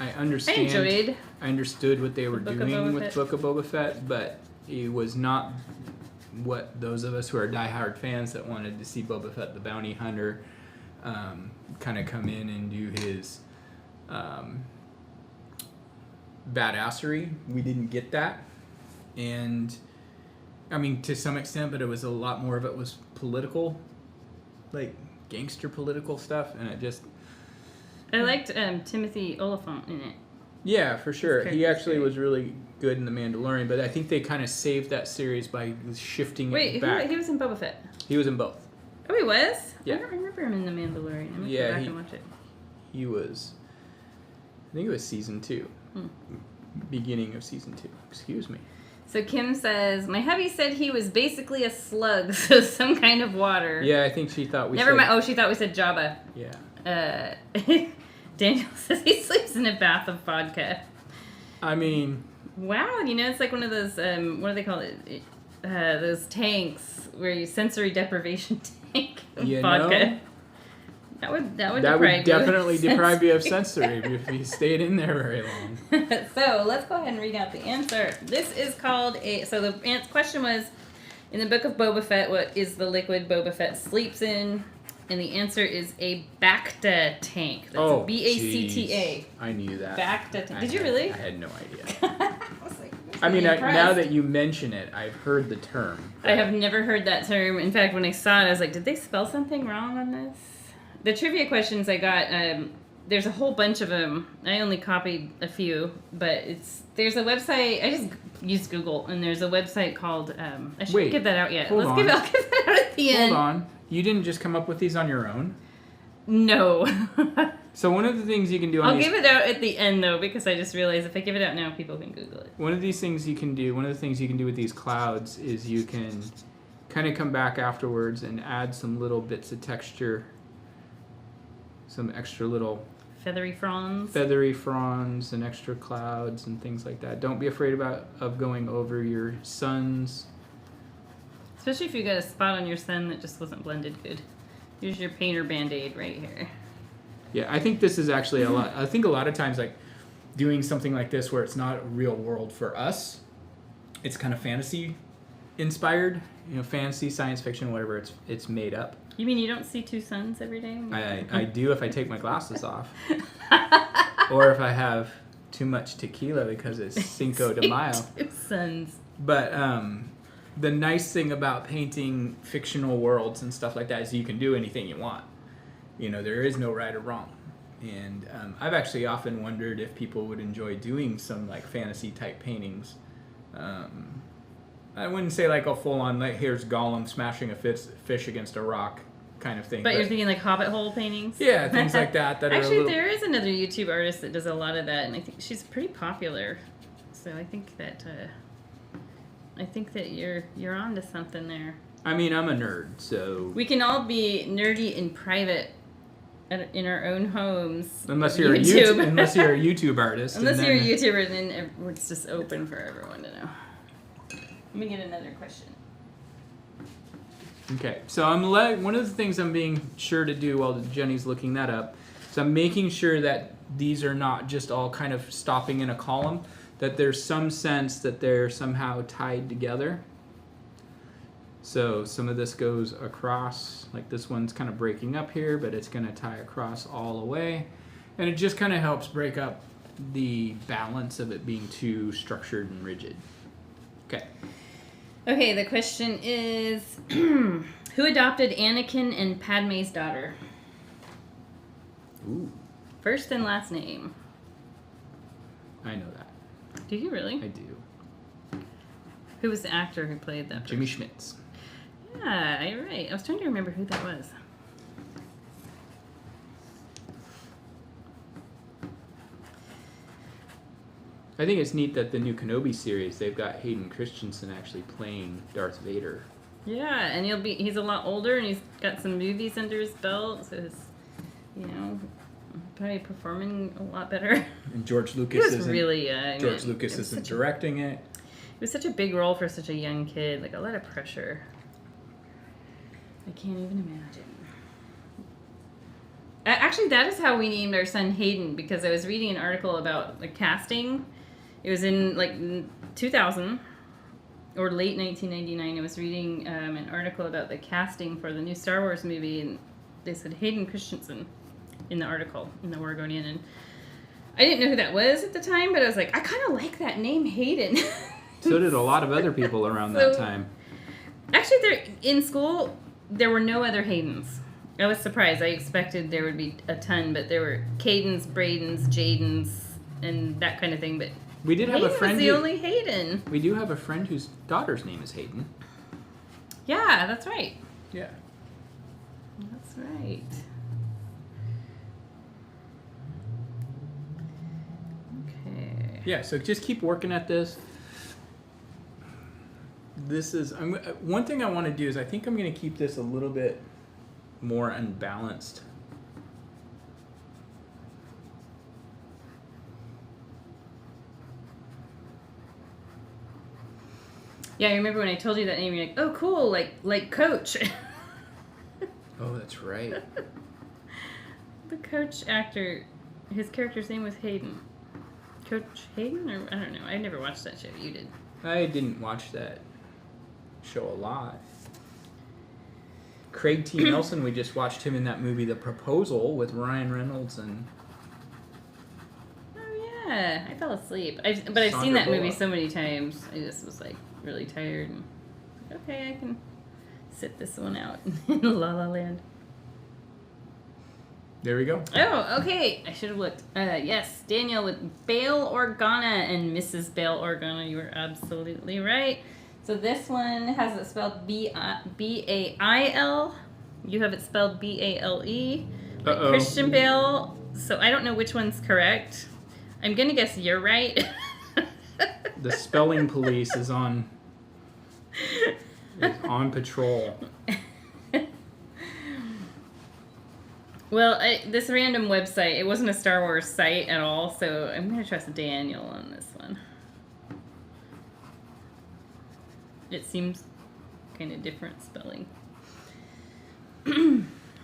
I understood what they were doing with Book of Boba Fett, but it was not what those of us who are diehard fans that wanted to see Boba Fett the bounty hunter kind of come in and do his badassery. We didn't get that. And, I mean, to some extent, but it was a lot more of it was political, like gangster political stuff, and it just... I liked Timothy Olyphant in it. Yeah, for sure. He actually was really good in The Mandalorian, but I think they kind of saved that series by shifting it back. Wait, he was in Boba Fett? He was in both. Oh, he was? Yeah. I don't remember him in The Mandalorian. I'm going to go back and watch it. He was... I think it was season 2. Beginning of season 2. Excuse me. So Kim says, my hubby said he was basically a slug, so some kind of water. Yeah, I think she thought we Never mind. Oh, she thought we said Jabba. Yeah. Daniel says he sleeps in a bath of vodka. I mean... Wow, you know, it's like one of those, what do they call it? Those tanks where you sensory deprivation tank of vodka. That would definitely deprive you of sensory if you stayed in there very long. So let's go ahead and read out the answer. This is called so the question was, in the Book of Boba Fett, what is the liquid Boba Fett sleeps in? And the answer is a Bacta tank. That's Oh, Bacta. geez. I knew that. Bacta tank. Did you really? I had no idea. I was like, I mean, now that you mention it, I've heard the term. I have never heard that term. In fact, when I saw it, I was like, did they spell something wrong on this? The trivia questions I got, there's a whole bunch of them. I only copied a few, but there's a website. I just used Google, and there's a website called. I shouldn't give that out yet. I'll give that out at the end. Hold on. You didn't just come up with these on your own? No. So one of the things you can do I'll give it out at the end, though, because I just realized if I give it out now, people can Google it. One of the things you can do with these clouds is you can kind of come back afterwards and add some little bits of texture, some extra little feathery fronds and extra clouds and things like that. Don't be afraid of going over your sun's. Especially if you got a spot on your sun that just wasn't blended good. Here's your painter Band-Aid right here. Yeah, I think this is actually a lot. I think a lot of times, like, doing something like this where it's not real world for us, it's kind of fantasy inspired, fantasy, science fiction, whatever it's made up. You mean you don't see two suns every day? I do if I take my glasses off. Or if I have too much tequila because it's Cinco de Mayo. Two suns. But the nice thing about painting fictional worlds and stuff like that is you can do anything you want. There is no right or wrong. And I've actually often wondered if people would enjoy doing some like fantasy type paintings. I wouldn't say like a full-on, like, here's Gollum smashing a fish against a rock kind of thing. But you're thinking like Hobbit hole paintings? Yeah, things like that. Actually, there is another YouTube artist that does a lot of that, and I think she's pretty popular. So I think that you're onto something there. I mean, I'm a nerd, so we can all be nerdy in private in our own homes. Unless you're a YouTube artist. Unless you're a YouTuber, then it's just open for everyone to know. Let me get another question. Okay, so one of the things I'm being sure to do while Jenny's looking that up, is I'm making sure that these are not just all kind of stopping in a column, that there's some sense that they're somehow tied together. So some of this goes across, like this one's kind of breaking up here, but it's going to tie across all the way. And it just kind of helps break up the balance of it being too structured and rigid. Okay. Okay, the question is, who adopted Anakin and Padme's daughter? Ooh. First and last name. I know that. Do you really? I do. Who was the actor who played that? Jimmy Schmitz. Yeah, you're right. I was trying to remember who that was. I think it's neat that the new Kenobi series, they've got Hayden Christensen actually playing Darth Vader. Yeah, and he's a lot older, and he's got some movies under his belt, so he's, probably performing a lot better. And George Lucas isn't directing it. It was such a big role for such a young kid, like a lot of pressure. I can't even imagine. Actually, that is how we named our son Hayden, because I was reading an article about the casting. It was in like 2000 or late 1999. I was reading an article about the casting for the new Star Wars movie, and they said Hayden Christensen in the article, in the Oregonian. And I didn't know who that was at the time, but I was like, I kind of like that name, Hayden. So did a lot of other people around that time. Actually, in school, there were no other Haydens. I was surprised. I expected there would be a ton, but there were Cadens, Bradens, Jadens, and that kind of thing. But we did have a friend. Was the only Hayden. We do have a friend whose daughter's name is Hayden. Yeah, that's right. Yeah. That's right. Okay. Yeah, so just keep working at this. One thing I want to do is I think I'm going to keep this a little bit more unbalanced. Yeah, I remember when I told you that name, you're like, oh, cool, like Coach. Oh, that's right. The Coach actor, his character's name was Hayden. Coach Hayden? Or I don't know. I never watched that show. You did. I didn't watch that show a lot. Craig T. Nelson, we just watched him in that movie The Proposal with Ryan Reynolds and... Oh yeah, I fell asleep. I've seen that movie so many times. I just was like really tired and like, okay, I can sit this one out in La La Land. There we go. Oh, okay. I should have looked. Yes, Daniel with Bail Organa and Mrs. Bail Organa. You were absolutely right. So this one has it spelled B-A-I-L. You have it spelled B-A-L-E. Uh-oh. Christian Bale. So I don't know which one's correct. I'm going to guess you're right. The spelling police is on patrol. Well, this random website, it wasn't a Star Wars site at all, so I'm going to trust Daniel on this one. It seems kind of different spelling.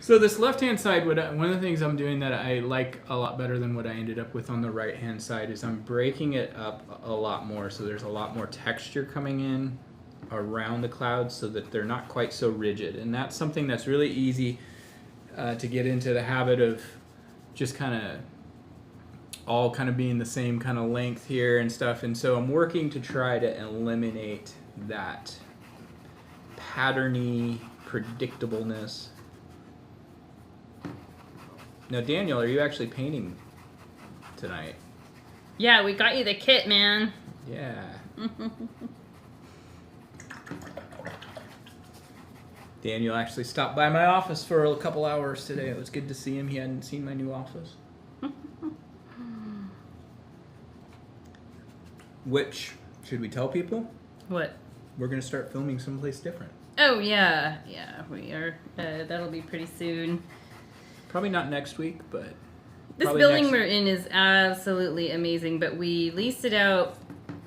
So this left-hand side, one of the things I'm doing that I like a lot better than what I ended up with on the right-hand side is I'm breaking it up a lot more, so there's a lot more texture coming in around the clouds so that they're not quite so rigid. And that's something that's really easy to get into the habit of just kind of all kind of being the same kind of length here and stuff. And so I'm working to try to eliminate that patterny predictableness. Now, Daniel, are you actually painting tonight? Yeah, we got you the kit, man. Yeah. Daniel actually stopped by my office for a couple hours today. It was good to see him. He hadn't seen my new office. Which, should we tell people? What? We're going to start filming someplace different. Oh, yeah. Yeah, we are. That'll be pretty soon. Probably not next week, but... This building we're in is absolutely amazing, but we leased it out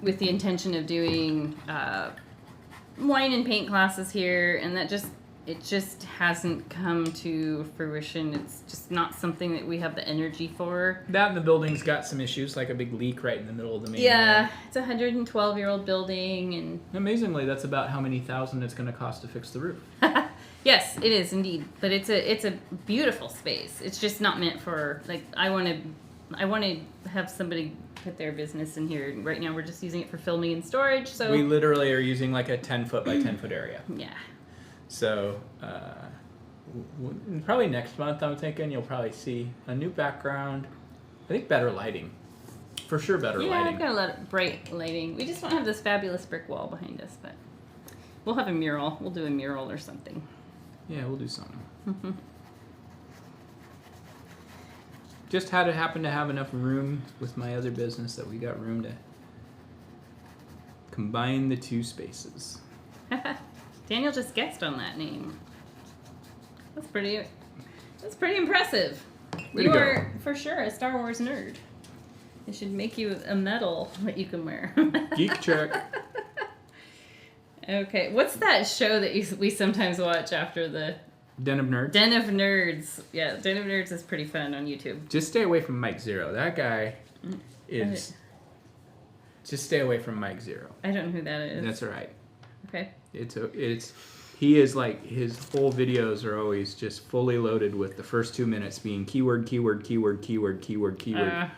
with the intention of doing wine and paint classes here, and it just hasn't come to fruition. It's just not something that we have the energy for. That and the building's got some issues, like a big leak right in the middle of the main Yeah, road. it's a 112-year-old building, and... Amazingly, that's about how many thousand it's going to cost to fix the roof. Yes, it is indeed, but it's a beautiful space. It's just not meant for, like, I want to have somebody put their business in here. Right now we're just using it for filming and storage, so... We literally are using like a 10-foot by 10-foot area. Yeah. So, probably next month, I'm thinking, you'll probably see a new background. I think better lighting. For sure, better lighting. Yeah, I've got a lot of bright lighting. We just don't have this fabulous brick wall behind us, but we'll have a mural. We'll do a mural or something. Yeah, we'll do something. Just had to happen to have enough room with my other business that we got room to combine the two spaces. Daniel just guessed on that name. That's pretty impressive. Way You to go. are for sure a Star Wars nerd. It should make you a medal that you can wear. Geek check. Okay, what's that show that we sometimes watch after the Den of Nerds. Den of Nerds? Yeah, Den of Nerds is pretty fun on YouTube. Just stay away from Mike Zero. That guy is... Just stay away from Mike Zero. I don't know who that is. That's all right. Okay. He is like, his whole videos are always just fully loaded with the first 2 minutes being keyword, keyword, keyword, keyword, keyword, keyword.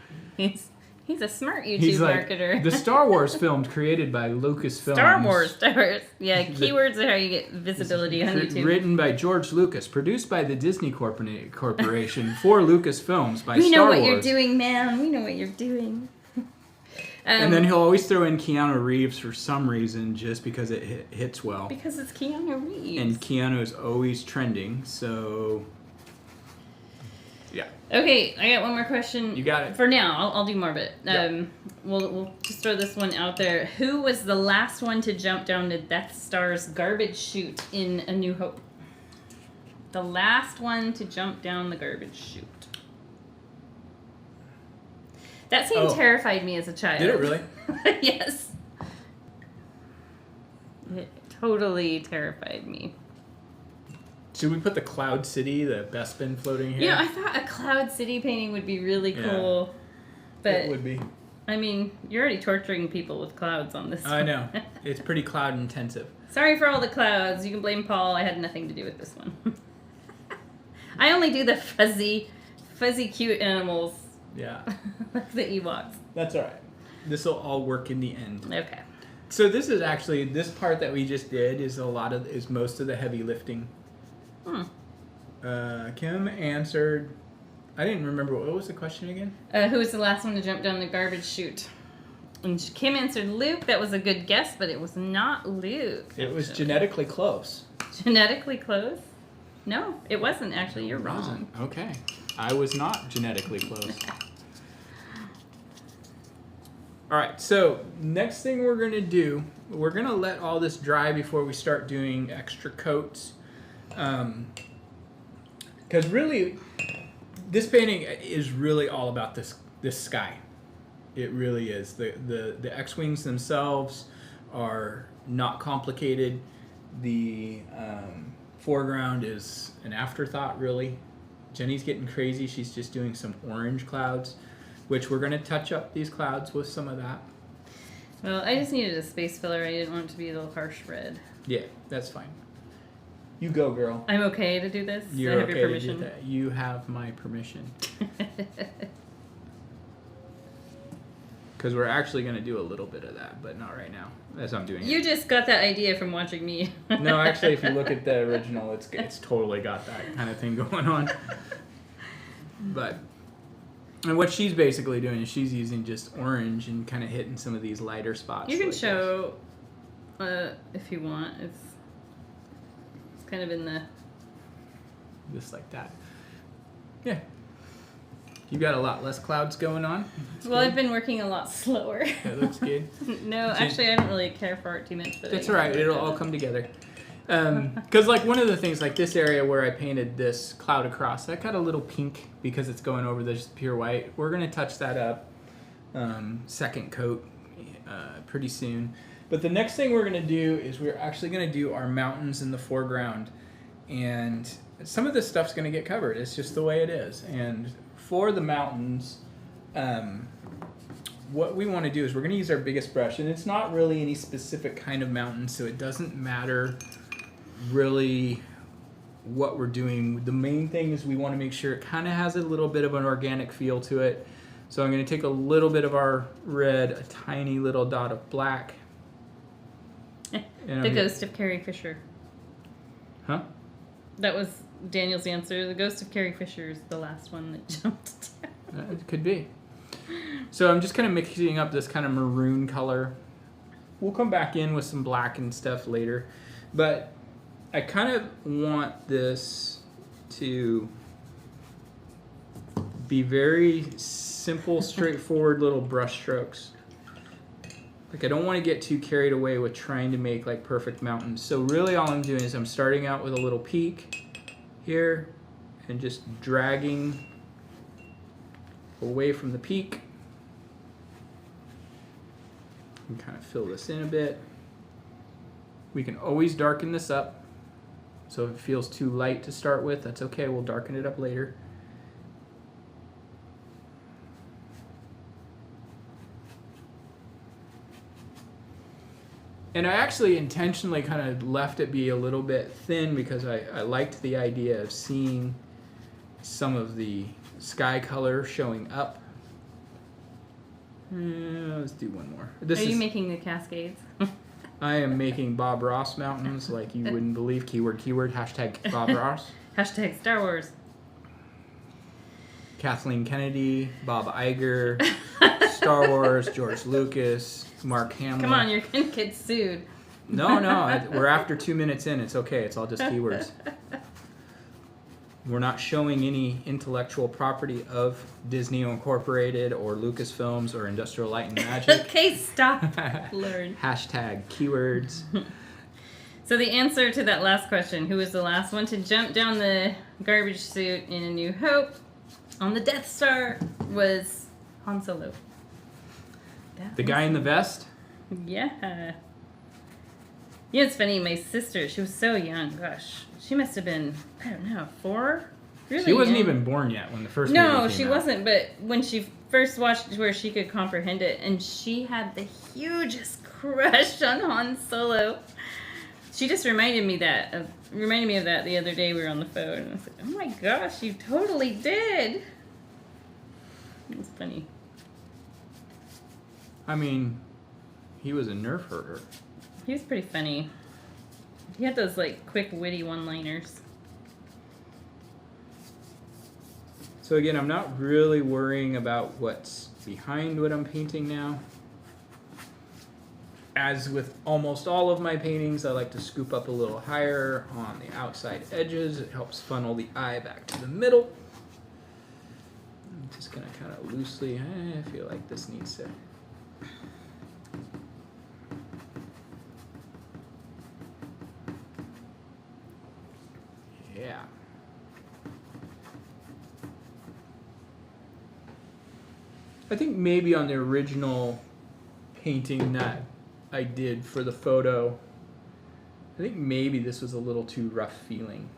He's a smart YouTube He's like, marketer. the Star Wars films created by Lucasfilm. Star Wars. Yeah, keywords are how you get visibility on YouTube. Written by George Lucas, produced by the Disney Corporation for Lucasfilms by Star Wars. We know what you're doing, man. We know what you're doing. And then he'll always throw in Keanu Reeves for some reason, just because it hits well. Because it's Keanu Reeves. And Keanu is always trending, so... Yeah. Okay, I got one more question. You got it. For now, I'll do more, but Yep. we'll just throw this one out there. Who was the last one to jump down the Death Star's garbage chute in A New Hope? The last one to jump down the garbage chute. That scene terrified me as a child. Did it really? Yes. It totally terrified me. Should we put the Cloud City, the Bespin floating here? You know, I thought a Cloud City painting would be really cool. But it would be. I mean, you're already torturing people with clouds on this I one. know. It's pretty cloud intensive. Sorry for all the clouds. You can blame Paul. I had nothing to do with this one. I only do the fuzzy, cute animals. Yeah. Like the Ewoks. That's all right. This will all work in the end. Okay. So this is actually, this part that we just did is most of the heavy lifting. Kim answered, I didn't remember, what was the question again? Who was the last one to jump down the garbage chute? And Kim answered Luke. That was a good guess, but it was not Luke. It was genetically close. Genetically close? No, it wasn't actually. You're wrong. Okay. I was not genetically close. All right, so next thing we're going to do, we're going to let all this dry before we start doing extra coats. Because really, this painting is really all about this sky. It really is. The X-Wings themselves are not complicated. The foreground is an afterthought, really. Jenny's getting crazy. She's just doing some orange clouds, which we're going to touch up these clouds with some of that. Well, I just needed a space filler. I didn't want it to be a little harsh red. Yeah, that's fine. You go, girl. I'm okay to do this? You're I have okay your permission. to do that. You have my permission. Because we're actually going to do a little bit of that, but not right now, as I'm doing it. You just got that idea from watching me. No, actually, if you look at the original, it's totally got that kind of thing going on. And what she's basically doing is she's using just orange and kind of hitting some of these lighter spots. You can show, if you want. It's kind of in the... Just like that. Yeah. You got a lot less clouds going on. That's well, good. I've been working a lot slower. That looks good. No, actually, I don't really care for it too much. But That's all right. It'll all come together. Because like one of the things, like this area where I painted this cloud across, that got a little pink because it's going over this pure white. We're going to touch that up, second coat, pretty soon. But the next thing we're going to do is we're actually going to do our mountains in the foreground. And some of this stuff's going to get covered. It's just the way it is. And for the mountains, what we want to do is we're going to use our biggest brush. And it's not really any specific kind of mountain, so it doesn't matter really what we're doing. The main thing is we want to make sure it kind of has a little bit of an organic feel to it. So I'm going to take a little bit of our red, a tiny little dot of black. The ghost of Carrie Fisher. Huh? That was Daniel's answer. The ghost of Carrie Fisher is the last one that jumped down. It could be. So I'm just kind of mixing up this kind of maroon color. We'll come back in with some black and stuff later. But I kind of want this to be very simple, straightforward little brush strokes. Like I don't want to get too carried away with trying to make like perfect mountains. So really all I'm doing is I'm starting out with a little peak here and just dragging away from the peak. And kind of fill this in a bit. We can always darken this up. So if it feels too light to start with, that's okay. We'll darken it up later. And I actually intentionally kind of left it be a little bit thin because I liked the idea of seeing some of the sky color showing up. Let's do one more. Are you making the Cascades? I am making Bob Ross mountains like you wouldn't believe. Keyword, hashtag Bob Ross. Hashtag Star Wars. Kathleen Kennedy, Bob Iger, Star Wars, George Lucas, Mark Hamill. Come on, you're going to get sued. No, we're after 2 minutes in. It's okay. It's all just keywords. We're not showing any intellectual property of Disney Incorporated or Lucasfilms or Industrial Light and Magic. Okay, stop. Learn. Hashtag keywords. So the answer to that last question, who was the last one to jump down the garbage chute in A New Hope on the Death Star, was Han Solo. The guy in the vest? Yeah. Yeah, it's funny. My sister, she was so young. Gosh, she must have been, I don't know, 4, really She wasn't young. even born yet when the first movie No, came she out. wasn't, but when she first watched where she could comprehend it, and she had the hugest crush on Han Solo. She just reminded me of that the other day we were on the phone. And I was like, oh my gosh, you totally did. It was funny. I mean, he was a nerf herder. He was pretty funny. He had those like quick, witty one-liners. So again, I'm not really worrying about what's behind what I'm painting now. As with almost all of my paintings, I like to scoop up a little higher on the outside edges. It helps funnel the eye back to the middle. I'm just going to kind of loosely, I feel like this needs to... Yeah. I think maybe on the original painting that I did for the photo, I think maybe this was a little too rough feeling.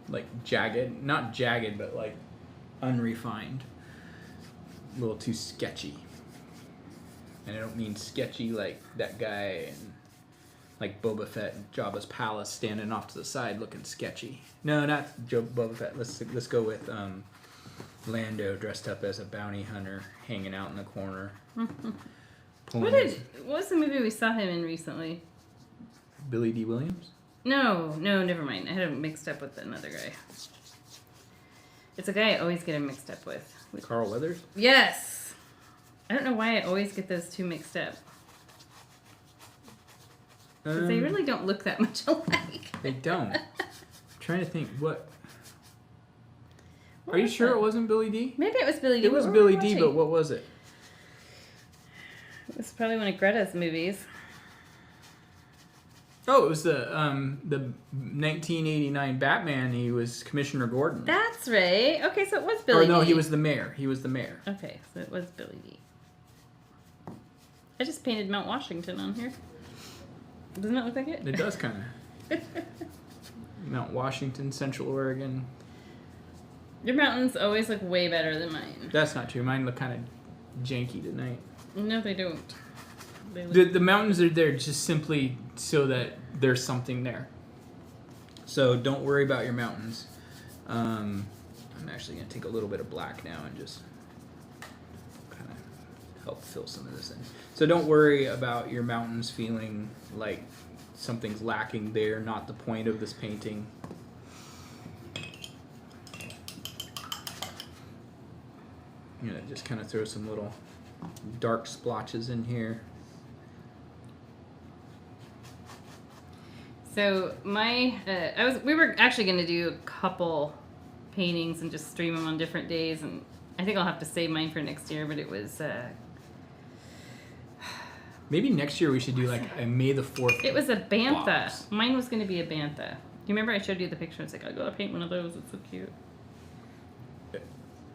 Like jagged, not jagged, but like unrefined. A little too sketchy. And I don't mean sketchy like that guy and like Boba Fett and Jabba's palace standing off to the side looking sketchy. No, not Boba Fett. Let's go with Lando dressed up as a bounty hunter hanging out in the corner. What was the movie we saw him in recently? Billy D. Williams? No, never mind. I had him mixed up with another guy. It's a guy I always get him mixed up with. Carl Weathers? Yes! I don't know why I always get those two mixed up. Because they really don't look that much alike. They don't. I'm trying to think, what... Are you sure it wasn't Billy D? Maybe it was Billy D. It was Billy D, but what was it? It was probably one of Greta's movies. Oh, it was the 1989 Batman. He was Commissioner Gordon. That's right. Okay, so it was Billy D. Or no, he was the mayor. He was the mayor. Okay, so it was Billy D. I just painted Mount Washington on here. Doesn't that look like it? It does kind of. Mount Washington, Central Oregon. Your mountains always look way better than mine. That's not true. Mine look kind of janky tonight. No, they don't. They look... The mountains are there just simply so that there's something there. So don't worry about your mountains. I'm actually going to take a little bit of black now and just kind of help fill some of this in. So don't worry about your mountains feeling like something's lacking there. Not the point of this painting. You know, just kind of throw some little dark splotches in here. So we were actually going to do a couple paintings and just stream them on different days, and I think I'll have to save mine for next year. But it was maybe next year we should do like a May the 4th. It was a bantha. box. Mine was going to be a bantha. Do you remember I showed you the picture? It's like I gotta paint one of those. It's so cute.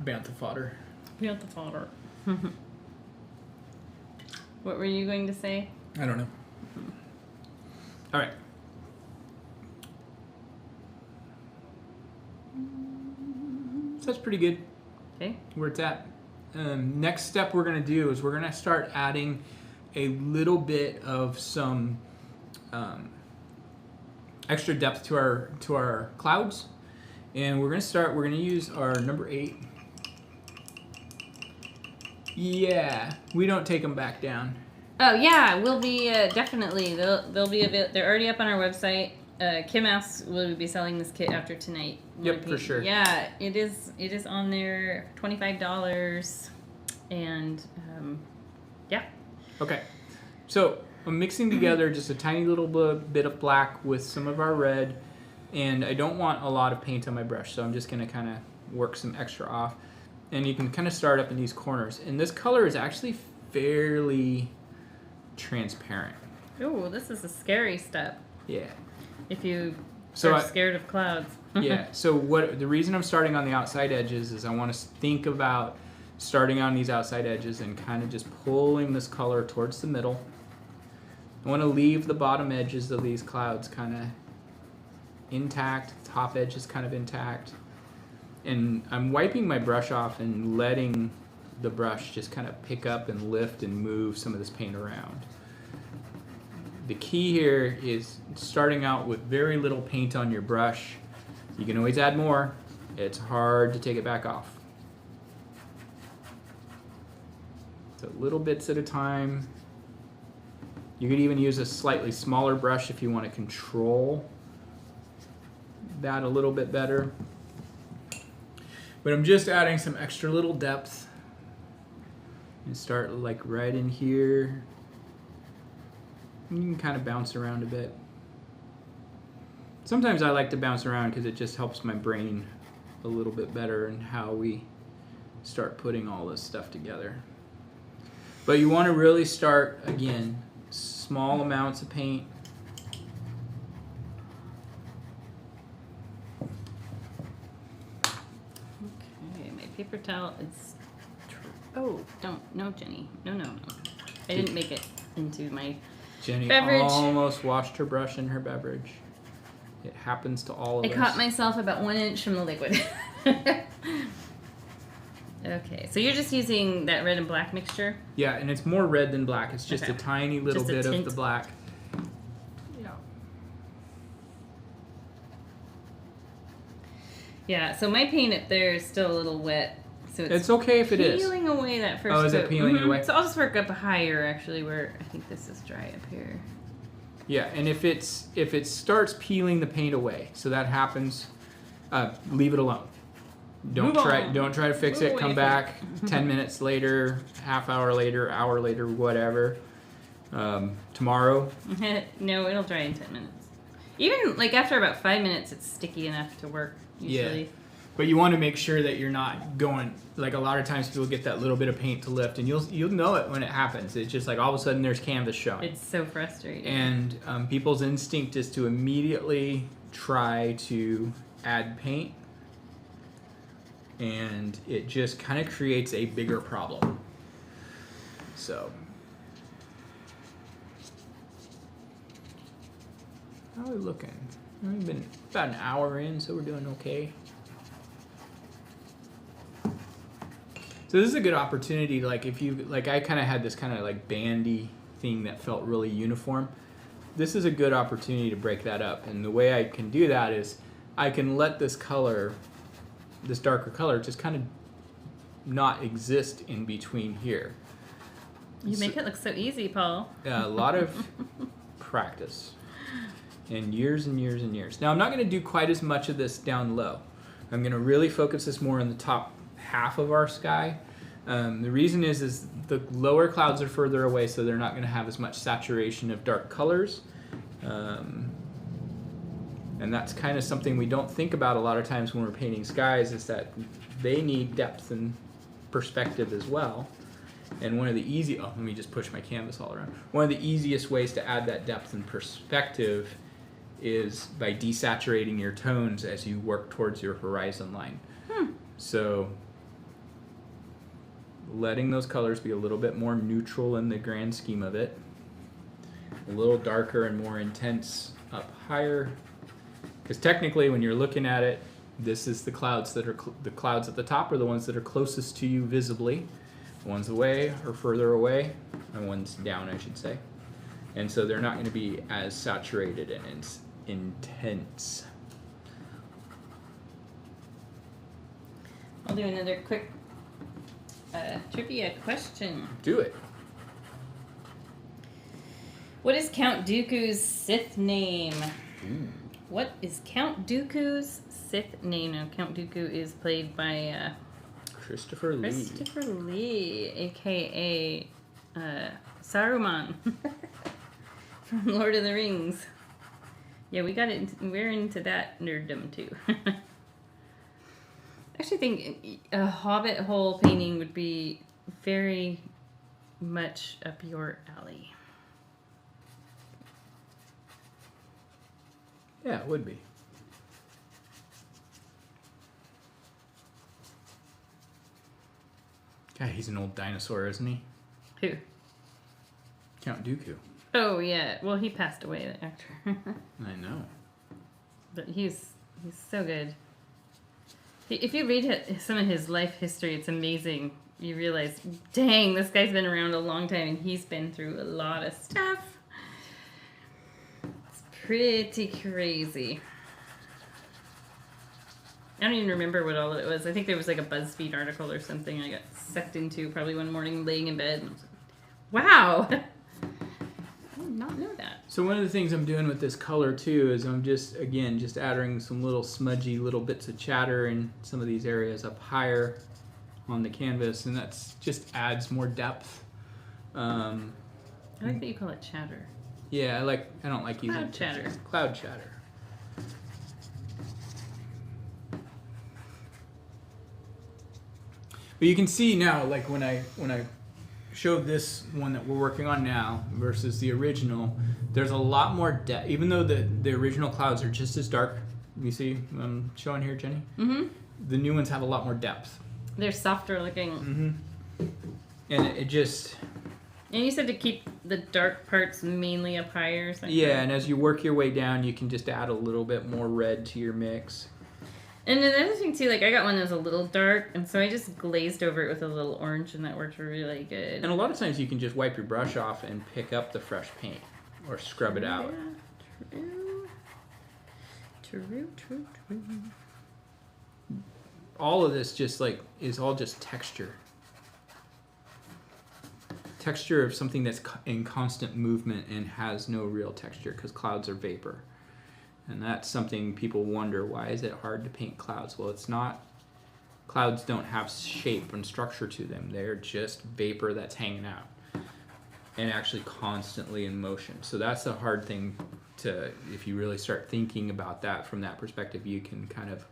Bantha fodder. Bantha fodder. What were you going to say? I don't know. All right. So that's pretty good. Okay. Where it's at. Next step we're going to do is we're going to start adding a little bit of some extra depth to our clouds, and we're going to use our number 8. Yeah, we don't take them back down. Oh yeah, we'll be definitely. They'll be they're already up on our website. Kim asks, will we be selling this kit after tonight? Yep, for sure. Yeah, it is. It is on there, $25, and yeah. Okay, so I'm mixing together just a tiny little bit of black with some of our red, and I don't want a lot of paint on my brush, so I'm just going to kind of work some extra off. And you can kind of start up in these corners. And this color is actually fairly transparent. Oh, this is a scary step. Yeah. If you are scared of clouds. Yeah. So the reason I'm starting on the outside edges is I want to think about starting on these outside edges and kind of just pulling this color towards the middle. I want to leave the bottom edges of these clouds kind of intact top edge is kind of intact. And I'm wiping my brush off and letting the brush just kind of pick up and lift and move some of this paint around. The key here is starting out with very little paint on your brush. You can always add more. It's hard to take it back off. So little bits at a time. You could even use a slightly smaller brush if you want to control that a little bit better. But I'm just adding some extra little depth. And start like right in here. You can kind of bounce around a bit. Sometimes I like to bounce around because it just helps my brain a little bit better in how we start putting all this stuff together. But you want to really start, again, small amounts of paint. Okay, my paper towel is... Oh, no, Jenny. No. I didn't make it into my... Jenny beverage. Almost washed her brush in her beverage. It happens to all of us. I caught myself about 1 inch from the liquid. Okay, so you're just using that red and black mixture? Yeah, and it's more red than black. It's just a tiny little bit of the black. Yeah. Yeah, so my paint up there is still a little wet. So it's okay if it is. Peeling away that first coat. Oh, is it peeling away? So I'll just work up higher, actually, where I think this is dry up here. Yeah, and if it starts peeling the paint away, so that happens, leave it alone. Don't try to fix it. Come back 10 minutes later, half hour later, hour later, whatever. Tomorrow. No, it'll dry in 10 minutes. Even like after about 5 minutes, it's sticky enough to work usually. Yeah. But you want to make sure that you're not going, like a lot of times people get that little bit of paint to lift, and you'll know it when it happens. It's just like all of a sudden there's canvas showing. It's so frustrating. And people's instinct is to immediately try to add paint, and it just kind of creates a bigger problem. So, how are we looking? We've been about an hour in, so we're doing okay. So this is a good opportunity, like if you, like I kind of had this kind of like bandy thing that felt really uniform. This is a good opportunity to break that up. And the way I can do that is I can let this color, this darker color, just kind of not exist in between here. You make it look so easy, Paul. A lot of practice and years and years and years. Now I'm not going to do quite as much of this down low. I'm going to really focus this more on the top half of our sky. The reason is the lower clouds are further away, so they're not going to have as much saturation of dark colors. And that's kind of something we don't think about a lot of times when we're painting skies, is that they need depth and perspective as well. And one of the let me just push my canvas all around. One of the easiest ways to add that depth and perspective is by desaturating your tones as you work towards your horizon line. So letting those colors be a little bit more neutral in the grand scheme of it. A little darker and more intense up higher. Because technically when you're looking at it, this is the clouds that are the clouds at the top are the ones that are closest to you visibly. The ones away are further away, and ones down, I should say. And so they're not going to be as saturated and intense. I'll do another quick trivia question. Do it. What is Count Dooku's Sith name? What is Count Dooku's Sith name? Now, Count Dooku is played by Christopher Lee, a.k.a. Saruman from Lord of the Rings. Yeah, we're into that nerddom too. I actually think a Hobbit hole painting would be very much up your alley. Yeah, it would be. God, he's an old dinosaur, isn't he? Who? Count Dooku. Oh, yeah. Well, he passed away, the actor. I know. But he's He's so good. If you read some of his life history, it's amazing. You realize, dang, this guy's been around a long time and he's been through a lot of stuff. It's pretty crazy. I don't even remember what all it was. I think there was like a BuzzFeed article or something I got sucked into probably one morning laying in bed. And I was like, wow! I did not know that. So one of the things I'm doing with this color too is I'm just adding some little smudgy little bits of chatter in some of these areas up higher on the canvas, and that's just adds more depth. I like that you call it chatter. Yeah, I don't like using Cloud chatter. Cloud chatter. But you can see now, like when I showed this one that we're working on now versus the original, there's a lot more depth. Even though the original clouds are just as dark, you see I'm showing here, Jenny? Mm-hmm. The new ones have a lot more depth. They're softer looking. Mm-hmm. And it just... And you said to keep the dark parts mainly up higher. Yeah, and as you work your way down, you can just add a little bit more red to your mix. And another thing too, like I got one that was a little dark, and so I just glazed over it with a little orange, and that worked really good. And a lot of times you can just wipe your brush off and pick up the fresh paint, or scrub it out. Yeah, true. All of this is all just texture. Texture of something that's in constant movement and has no real texture, because clouds are vapor. And that's something people wonder, why is it hard to paint clouds? Well, it's not. Clouds don't have shape and structure to them. They're just vapor that's hanging out and actually constantly in motion. So that's the hard thing to, if you really start thinking about that from that perspective, you can kind of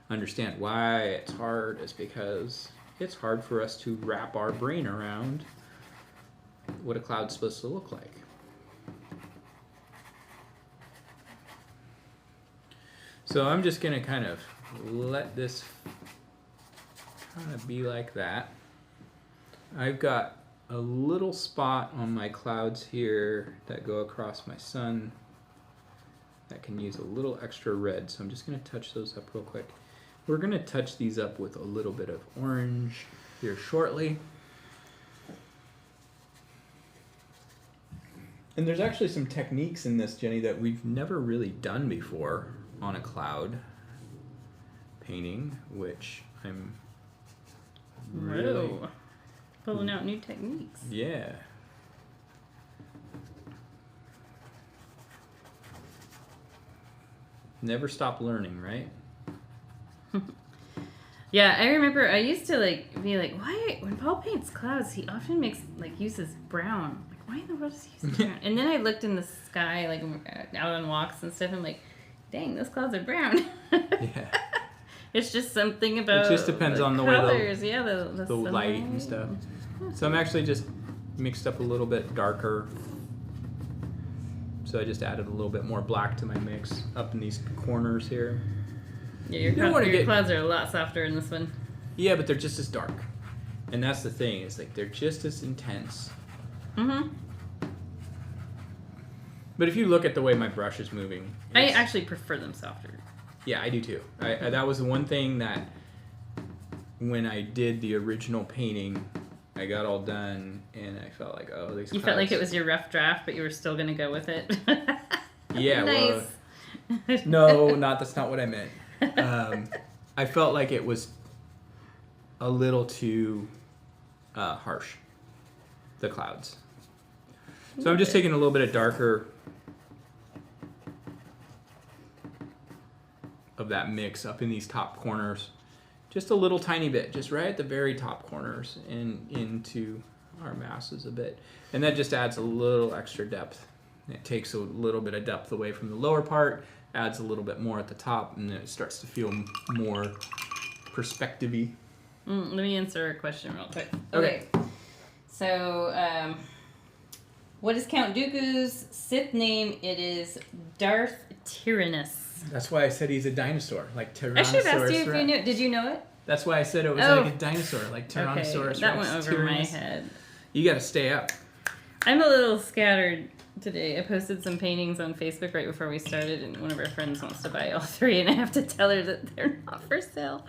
understand why it's hard. Is because it's hard for us to wrap our brain around what a cloud's supposed to look like. So I'm just going to kind of let this kind of be like that. I've got a little spot on my clouds here that go across my sun that can use a little extra red. So I'm just going to touch those up real quick. We're going to touch these up with a little bit of orange here shortly. And there's actually some techniques in this, Jenny, that we've never really done before on a cloud painting, which I'm really... Whoa. Pulling out new techniques. Yeah. Never stop learning, right? Yeah, I remember I used to be like, why when Paul paints clouds, he often uses brown. Like, why in the world does he use brown? And then I looked in the sky, like out on walks and stuff, and I'm like, dang, those clouds are brown. Yeah. It's just something about it just depends on the colors. way the light and stuff. So I'm actually just mixed up a little bit darker. So I just added a little bit more black to my mix up in these corners here. Yeah, your clouds are a lot softer in this one. Yeah, but they're just as dark. And that's the thing, is like they're just as intense. Mm-hmm. But if you look at the way my brush is moving... I actually prefer them softer. Yeah, I do too. That was the one thing that when I did the original painting, I got all done and I felt like, oh, these clouds... You felt like it was your rough draft, but you were still going to go with it. Yeah, nice. Well... No, that's not what I meant. I felt like it was a little too harsh, the clouds. So I'm just taking a little bit of darker of that mix up in these top corners. Just a little tiny bit, just right at the very top corners and into our masses a bit. And that just adds a little extra depth. It takes a little bit of depth away from the lower part, adds a little bit more at the top, and then it starts to feel more perspective-y. Let me answer a question real quick. Okay. So, what is Count Dooku's Sith name? It is Darth Tyrannus. That's why I said he's a dinosaur, like Tyrannosaurus. I should have asked you if Rex. you knew. Did you know it? That's why I said it was like a dinosaur, like Tyrannosaurus Okay, that Rex. went over my head. You got to stay up. I'm a little scattered today. I posted some paintings on Facebook right before we started, and one of our friends wants to buy all 3, and I have to tell her that they're not for sale.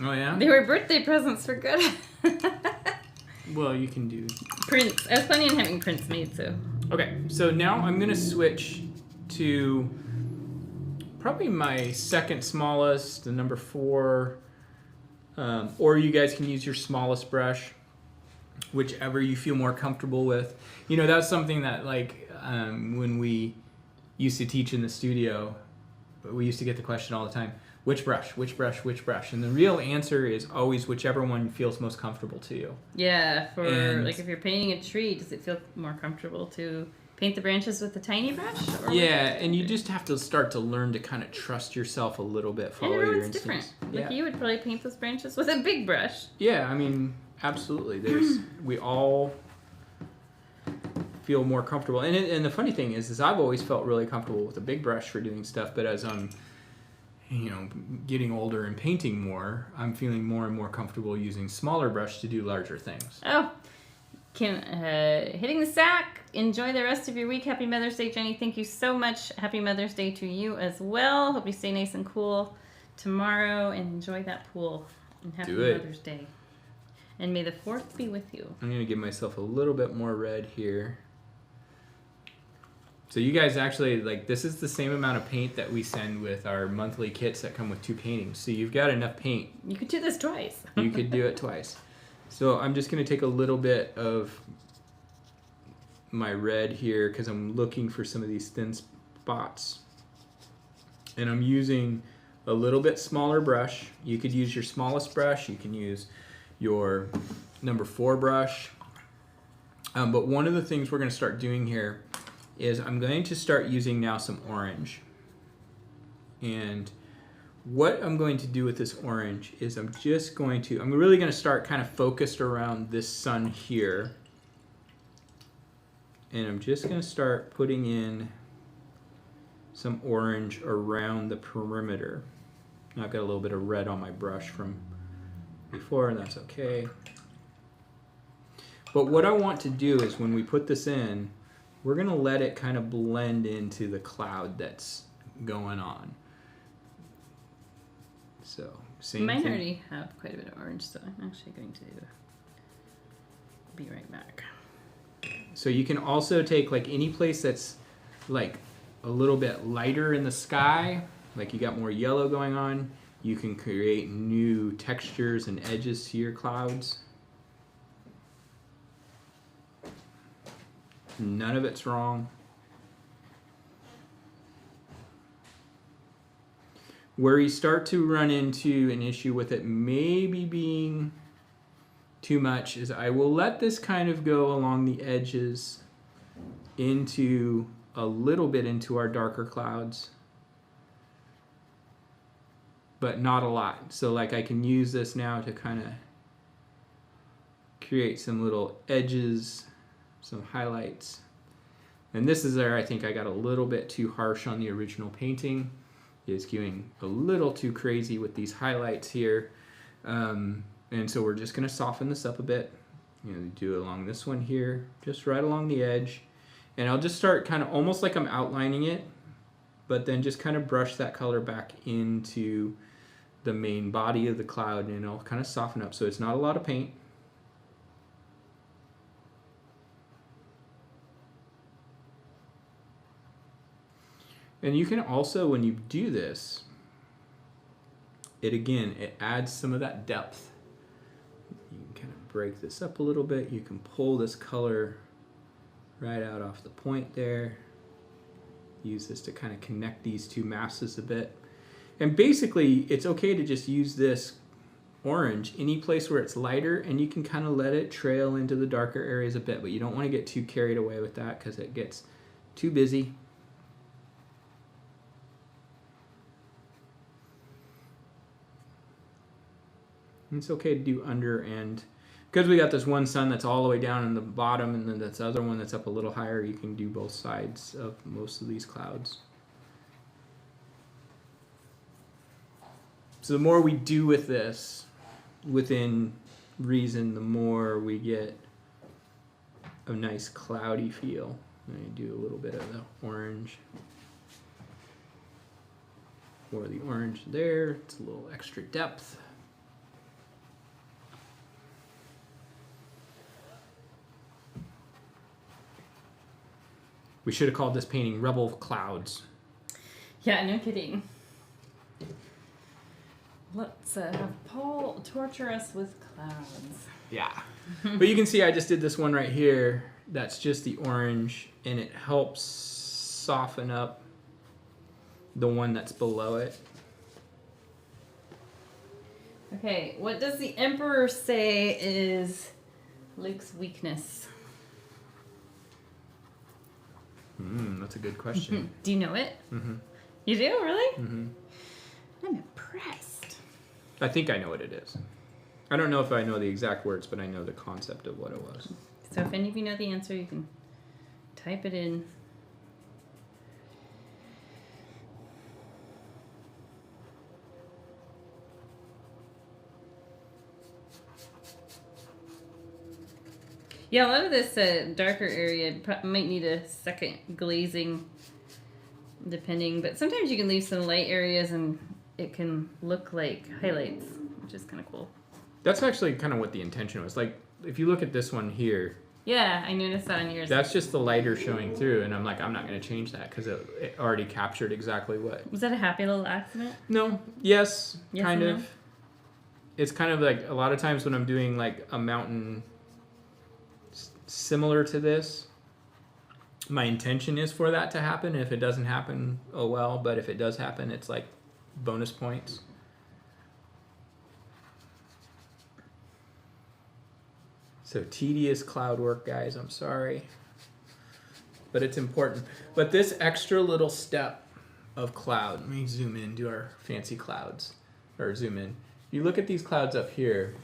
Oh, yeah? They were birthday presents for good. Well, you can do... Prints. I was planning on having prints made, so... Okay, so now I'm going to switch to probably my second smallest, the number 4, or you guys can use your smallest brush, whichever you feel more comfortable with. You know, that's something that, like, when we used to teach in the studio, we used to get the question all the time, which brush, which brush, which brush? And the real answer is always whichever one feels most comfortable to you. Yeah, like if you're painting a tree, does it feel more comfortable to paint the branches with a tiny brush? Or and you just have to start to learn to kind of trust yourself a little bit, follow your instincts. Different. Like you would probably paint those branches with a big brush. Yeah, I mean, absolutely. We all feel more comfortable. And the funny thing is I've always felt really comfortable with a big brush for doing stuff, but as I'm getting older and painting more, I'm feeling more and more comfortable using smaller brush to do larger things. Oh, hitting the sack. Enjoy the rest of your week. Happy Mother's Day, Jenny. Thank you so much. Happy Mother's Day to you as well. Hope you stay nice and cool tomorrow and enjoy that pool. And happy Mother's Day. And may the 4th be with you. I'm going to give myself a little bit more red here. So you guys actually, this is the same amount of paint that we send with our monthly kits that come with 2 paintings. So you've got enough paint. You could do this twice. You could do it twice. So I'm just going to take a little bit of my red here because I'm looking for some of these thin spots. And I'm using a little bit smaller brush. You could use your smallest brush. You can use your number 4 brush. But one of the things we're going to start doing here is I'm going to start using now some orange. And what I'm going to do with this orange is I'm really going to start kind of focused around this sun here. And I'm just going to start putting in some orange around the perimeter. Now I've got a little bit of red on my brush from before, and that's okay. But what I want to do is when we put this in, we're going to let it kind of blend into the cloud that's going on. So, Mine already have quite a bit of orange, so I'm actually going to be right back. So you can also take any place that's a little bit lighter in the sky, like you got more yellow going on, you can create new textures and edges to your clouds. None of it's wrong. Where you start to run into an issue with it maybe being too much is I will let this kind of go along the edges into a little bit into our darker clouds, but not a lot. So I can use this now to kind of create some little edges, some highlights. And this is where I think I got a little bit too harsh on the original painting. It's getting a little too crazy with these highlights here. And so we're just going to soften this up a bit. Do it along this one here, just right along the edge. And I'll just start kind of almost like I'm outlining it, but then just kind of brush that color back into the main body of the cloud, and I'll kind of soften up so it's not a lot of paint. And you can also, when you do this, it adds some of that depth. You can kind of break this up a little bit. You can pull this color right out off the point there. Use this to kind of connect these two masses a bit. And basically, it's okay to just use this orange any place where it's lighter, and you can kind of let it trail into the darker areas a bit, but you don't want to get too carried away with that because it gets too busy. It's okay to do under, and because we got this one sun that's all the way down in the bottom and then this other one that's up a little higher, you can do both sides of most of these clouds. So the more we do with this, within reason, the more we get a nice cloudy feel. Let me do a little bit of the orange. For the orange there, it's a little extra depth. We should have called this painting Rebel Clouds. Yeah, no kidding. Let's have Paul torture us with clouds. Yeah. But you can see I just did this one right here. That's just the orange, and it helps soften up the one that's below it. Okay, what does the Emperor say is Luke's weakness? That's a good question. Do you know it? Mm-hmm. You do, really? Mm-hmm. I'm impressed. I think I know what it is. I don't know if I know the exact words, but I know the concept of what it was. So if any of you know the answer, you can type it in. Yeah, a lot of this darker area might need a second glazing, depending. But sometimes you can leave some light areas and it can look like highlights, which is kind of cool. That's actually kind of what the intention was. Like, if you look at this one here. Yeah, I noticed that on yours. That's just the lighter showing through, and I'm like, I'm not going to change that because it already captured exactly what. Was that a happy little accident? No. Yes, kind and of. no? It's kind of like a lot of times when I'm doing like a mountain similar to this, my intention is for that to happen. If it doesn't happen, oh well. But if it does happen, it's like bonus points. So tedious cloud work, guys. I'm sorry. But it's important. But this extra little step of cloud, let me zoom in, do our fancy clouds. Or zoom in. You look at these clouds up here,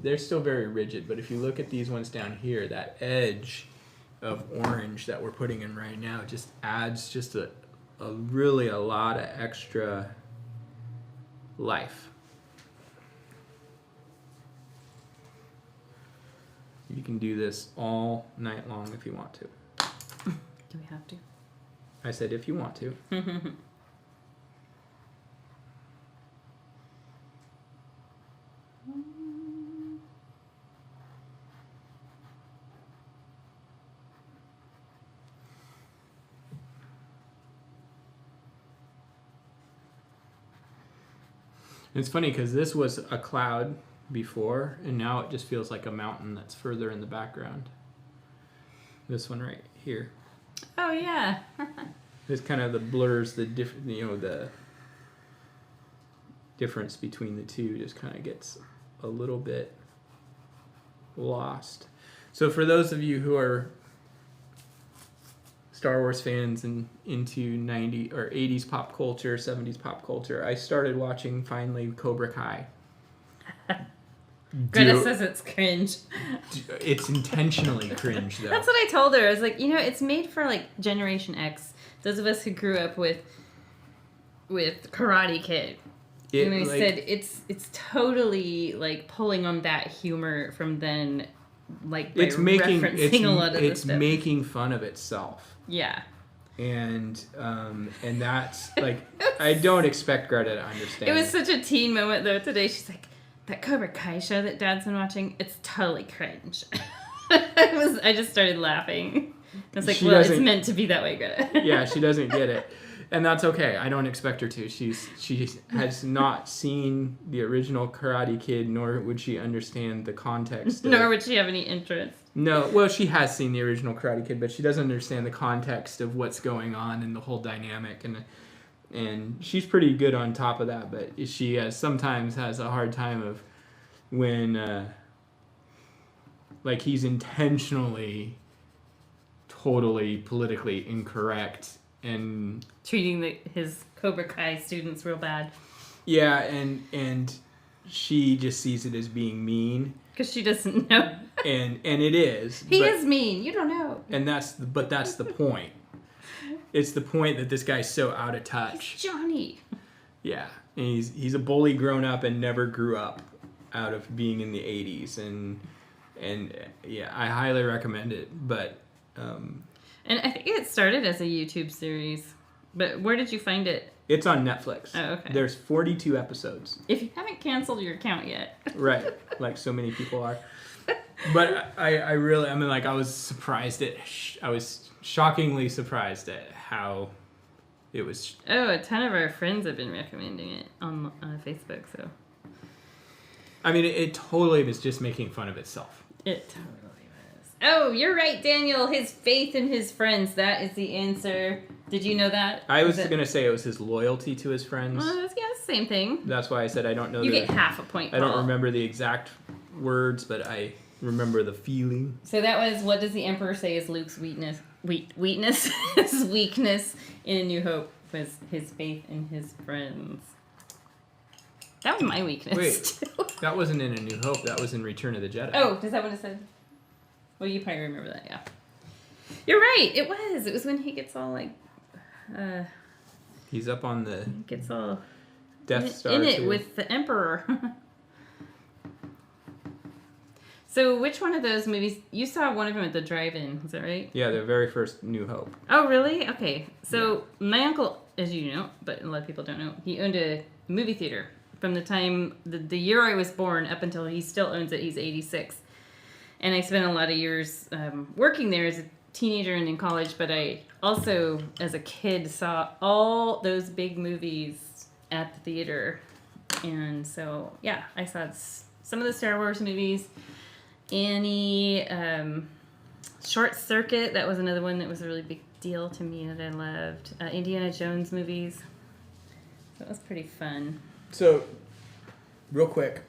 they're still very rigid. But if you look at these ones down here, that edge of orange that we're putting in right now just adds just a really a lot of extra life. You can do this all night long if you want to. Do we have to? I said if you want to. It's funny because this was a cloud before, and now it just feels like a mountain that's further in the background. This one right here. Oh yeah. This kind of the blurs the the difference between the two just kind of gets a little bit lost. So for those of you who are Star Wars fans and into 90s or 80s pop culture, 70s pop culture, I started watching finally Cobra Kai. Greta says it's cringe. It's intentionally cringe, though. That's what I told her. I was like, it's made for like Generation X. Those of us who grew up with Karate Kid. And I said it's totally like pulling on that humor from then, like by referencing a lot of this stuff. It's making fun of itself. Yeah. And that's like I don't expect Greta to understand. It was such a teen moment though today. She's like, that Cobra Kai show that Dad's been watching, it's totally cringe. I just started laughing. I was like, well, it's meant to be that way, Greta. Yeah, she doesn't get it. And that's okay. I don't expect her to. She has not seen the original Karate Kid, nor would she understand the context. Nor would she have any interest. No, well, she has seen the original Karate Kid, but she doesn't understand the context of what's going on and the whole dynamic. And she's pretty good on top of that, but she sometimes has a hard time of when, like, he's intentionally totally politically incorrect and treating his Cobra Kai students real bad. Yeah, and she just sees it as being mean because she doesn't know. and it is. He is mean. You don't know. And that's the point. It's the point that this guy's so out of touch. He's Johnny. Yeah, and he's a bully grown up and never grew up out of being in the 80s, and yeah, I highly recommend it. But And I think it started as a YouTube series. But where did you find it? It's on Netflix. Oh, okay. There's 42 episodes. If you haven't canceled your account yet. Right, like so many people are. But I really, I mean, like, I was surprised I was shockingly surprised at how it was. Oh, a ton of our friends have been recommending it on Facebook, so. I mean, it totally was just making fun of itself. It totally was. Oh, you're right, Daniel. His faith in his friends. That is the answer. Did you know that? I was going to say it was his loyalty to his friends. Well, that's, yeah, same thing. That's why I said I don't know. You get half a point, I Paul. don't remember the exact words, but I remember the feeling. So that was, what does the Emperor say is Luke's weakness? His weakness in A New Hope was his faith in his friends. That was my weakness. Wait, that wasn't in A New Hope. That was in Return of the Jedi. Oh, is that what it said? Well, you probably remember that, yeah. You're right. It was. It was when he gets all like. He's up on the. Gets all. Death Star in it too. with the Emperor. So, which one of those movies you saw? One of them at the drive-in. Is that right? Yeah, the very first New Hope. Oh, really? Okay. So my uncle, as you know, but a lot of people don't know, he owned a movie theater from the time the year I was born up until he still owns it. He's 86, and I spent a lot of years working there as a teenager and in college. But I also, as a kid, saw all those big movies at the theater, and so yeah, I saw some of the Star Wars movies. Annie, Short Circuit, that was another one that was a really big deal to me that I loved. Indiana Jones movies. That was pretty fun. So, real quick,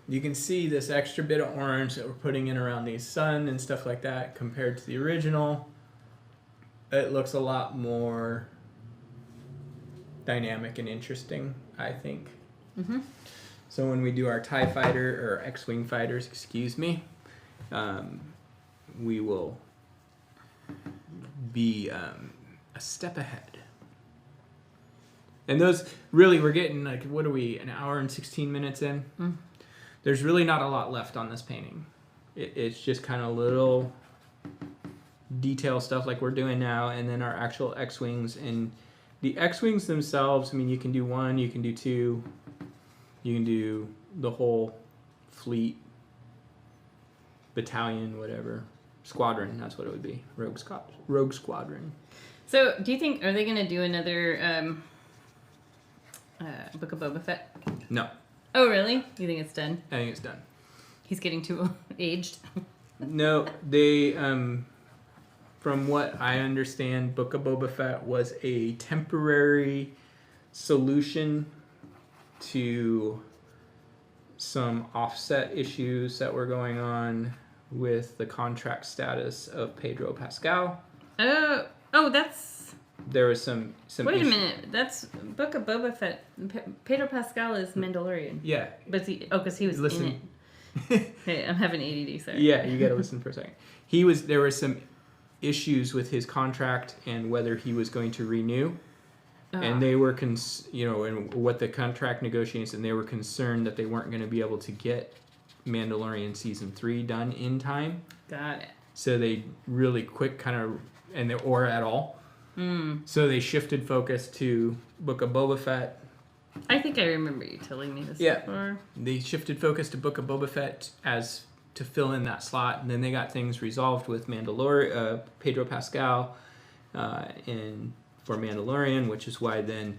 you can see this extra bit of orange that we're putting in around the sun and stuff like that compared to the original. It looks a lot more dynamic and interesting, I think. Mm-hmm. So when we do our TIE fighter, or X-Wing fighters, excuse me, we will be a step ahead. And those, really, we're getting, like, what are we, an hour and 16 minutes in? Mm. There's really not a lot left on this painting. It's just kind of little detail stuff like we're doing now, and then our actual X-Wings. And the X-Wings themselves, I mean, you can do one, you can do two, you can do the whole fleet, battalion, whatever. Squadron, that's what it would be. Rogue Squadron. So, do you think, are they going to do another Book of Boba Fett? No. Oh, really? You think it's done? I think it's done. He's getting too aged? No, they, from what I understand, Book of Boba Fett was a temporary solution to some offset issues that were going on with the contract status of Pedro Pascal. Oh, that's... There was some Wait a minute, that's Book of Boba Fett. Pedro Pascal is Mandalorian. Yeah. But because he was in it. Hey, I'm having ADD, sorry. Yeah, you gotta listen for a second. There were some issues with his contract and whether he was going to renew. And they were, and what the contract negotiations, and they were concerned that they weren't going to be able to get Mandalorian Season 3 done in time. Got it. So they really quick or at all. Mm. So they shifted focus to Book of Boba Fett. I think I remember you telling me this before. They shifted focus to Book of Boba Fett as to fill in that slot, and then they got things resolved with Pedro Pascal, for Mandalorian, which is why then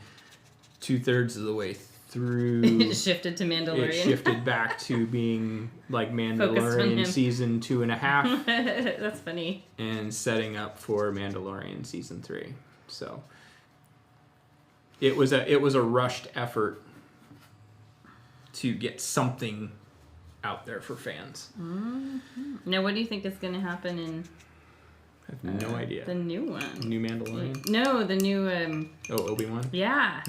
2/3 of the way through it shifted to Mandalorian. It shifted back to being like Mandalorian Season 2.5. That's funny. And setting up for Mandalorian Season 3. So it was a rushed effort to get something out there for fans. Mm-hmm. Now, what do you think is going to happen in? I have no idea. The new one. New Mandalorian? No, the new... Obi-Wan? Yeah.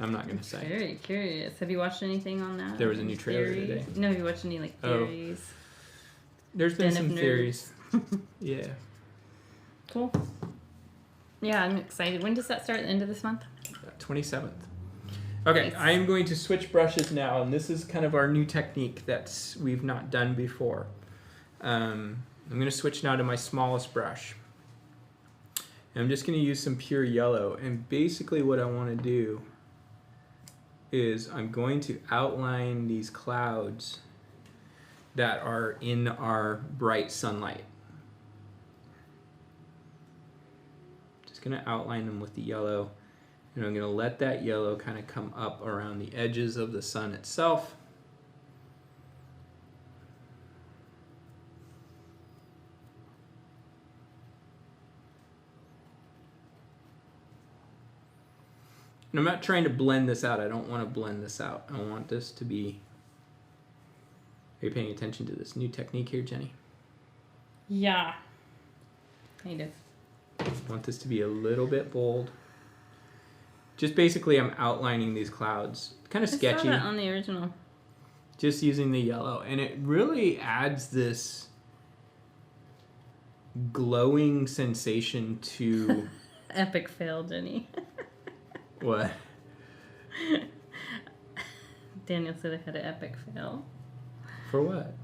I'm not going to say. Very curious. Have you watched anything on that? There was a new trailer today. No, have you watched any, theories? There's been some theories. Yeah. Cool. Yeah, I'm excited. When does that start? The end of this month? 27th. Okay, nice. I am going to switch brushes now, and this is kind of our new technique that we've not done before. I'm going to switch now to my smallest brush. I'm just going to use some pure yellow. And basically what I want to do is I'm going to outline these clouds that are in our bright sunlight. Just going to outline them with the yellow. And I'm going to let that yellow kind of come up around the edges of the sun itself. And I'm not trying to blend this out. I don't want to blend this out. I want this to be... Are you paying attention to this new technique here, Jenny? Yeah. Kind of. I want this to be a little bit bold. Just basically I'm outlining these clouds. Kind of sketchy. I saw that on the original. Just using the yellow. And it really adds this glowing sensation to... Epic fail, Jenny. What? Daniel said I had an epic fail. For what?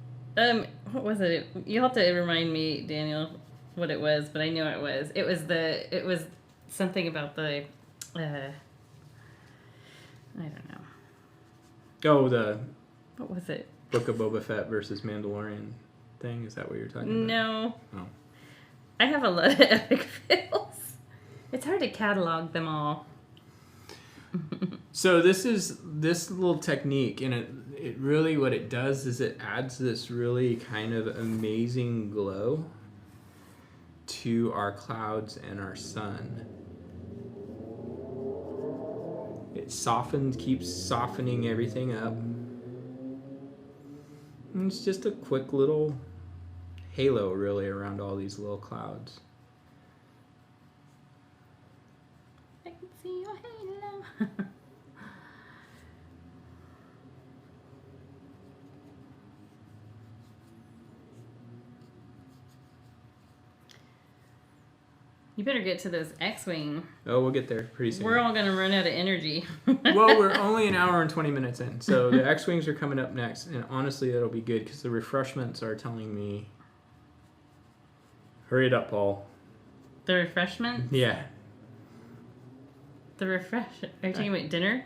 What was it? You'll have to remind me, Daniel, what it was, but I know it was. It was something about the, I don't know. Oh, What was it? Book of Boba Fett versus Mandalorian thing? Is that what you're talking about? No. Oh. I have a lot of epic fails. It's hard to catalog them all. So this little technique, and it really, what it does is it adds this really kind of amazing glow to our clouds and our sun. It keeps softening everything up. And it's just a quick little halo really around all these little clouds. I can see your halo. You better get to those X-Wing. Oh, we'll get there pretty soon. We're all going to run out of energy. Well, we're only an hour and 20 minutes in. So the X-Wings are coming up next. And honestly, that'll be good because the refreshments are telling me... Hurry it up, Paul. The refreshments? Yeah. Are you talking about dinner?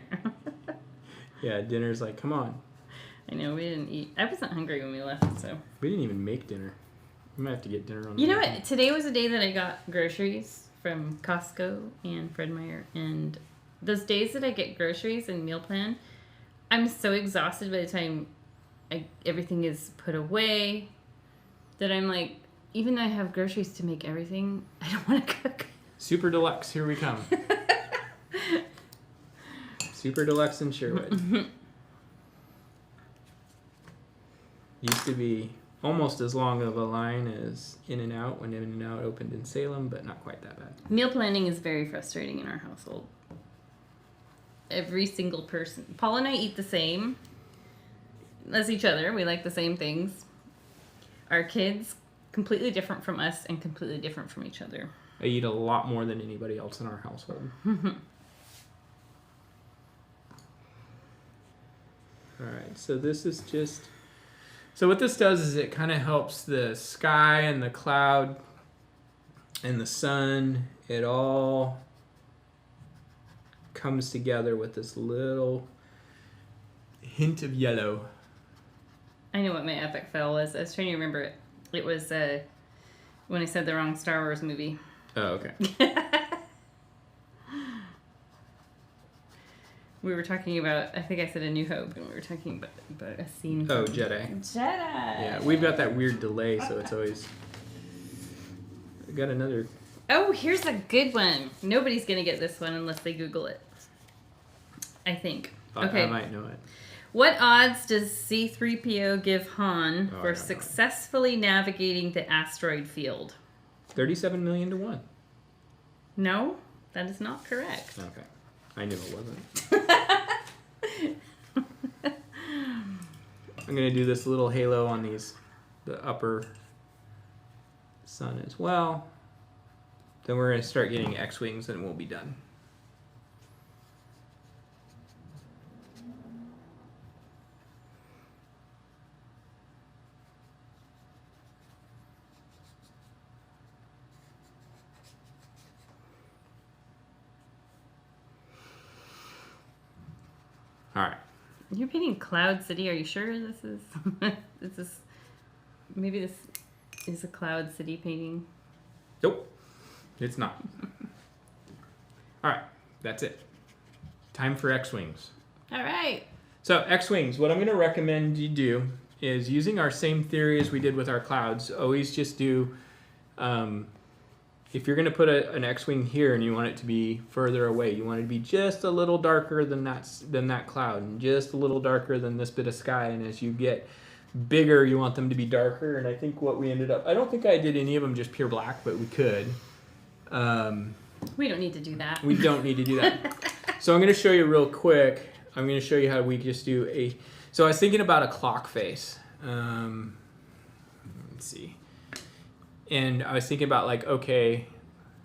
Yeah, dinner's like, come on. I know, we didn't eat. I wasn't hungry when we left, so. We didn't even make dinner. We might have to get dinner on the You know way what? Today was a day that I got groceries from Costco and Fred Meyer. And those days that I get groceries and meal plan, I'm so exhausted by the time everything is put away that I'm like, even though I have groceries to make everything, I don't want to cook. Super Deluxe, here we come. Super Deluxe in Sherwood. Used to be almost as long of a line as In-N-Out when In-N-Out opened in Salem, but not quite that bad. Meal planning is very frustrating in our household. Every single person. Paul and I eat the same as each other. We like the same things. Our kids, completely different from us and completely different from each other. I eat a lot more than anybody else in our household. Alright, so this is just... So what this does is it kind of helps the sky and the cloud and the sun. It all comes together with this little hint of yellow. I know what my epic fail was. I was trying to remember it. It was when I said the wrong Star Wars movie. Oh, okay. We were talking about, I think I said A New Hope, and we were talking about a scene. Oh, Jedi. Yeah, we've got that weird delay, so it's always... I got another... Oh, here's a good one. Nobody's going to get this one unless they Google it. I think. Okay. I might know it. What odds does C-3PO give Han for successfully navigating the asteroid field? 37 million to 1. No, that is not correct. Okay. I knew it wasn't. I'm going to do this little halo on the upper sun as well. Then we're going to start getting X-Wings and we'll be done. You're painting Cloud City. Are you sure this is... Maybe this is a Cloud City painting. Nope. It's not. All right. That's it. Time for X-Wings. All right. So X-Wings, what I'm going to recommend you do is using our same theory as we did with our clouds. Always just do, if you're going to put an X-Wing here and you want it to be further away, you want it to be just a little darker than that cloud and just a little darker than this bit of sky. And as you get bigger, you want them to be darker. And I think what we ended up, I don't think I did any of them just pure black, but we could. We don't need to do that. We don't need to do that. So I'm going to show you real quick. I'm going to show you how we just do a... So I was thinking about a clock face. Let's see. And I was thinking about like, okay...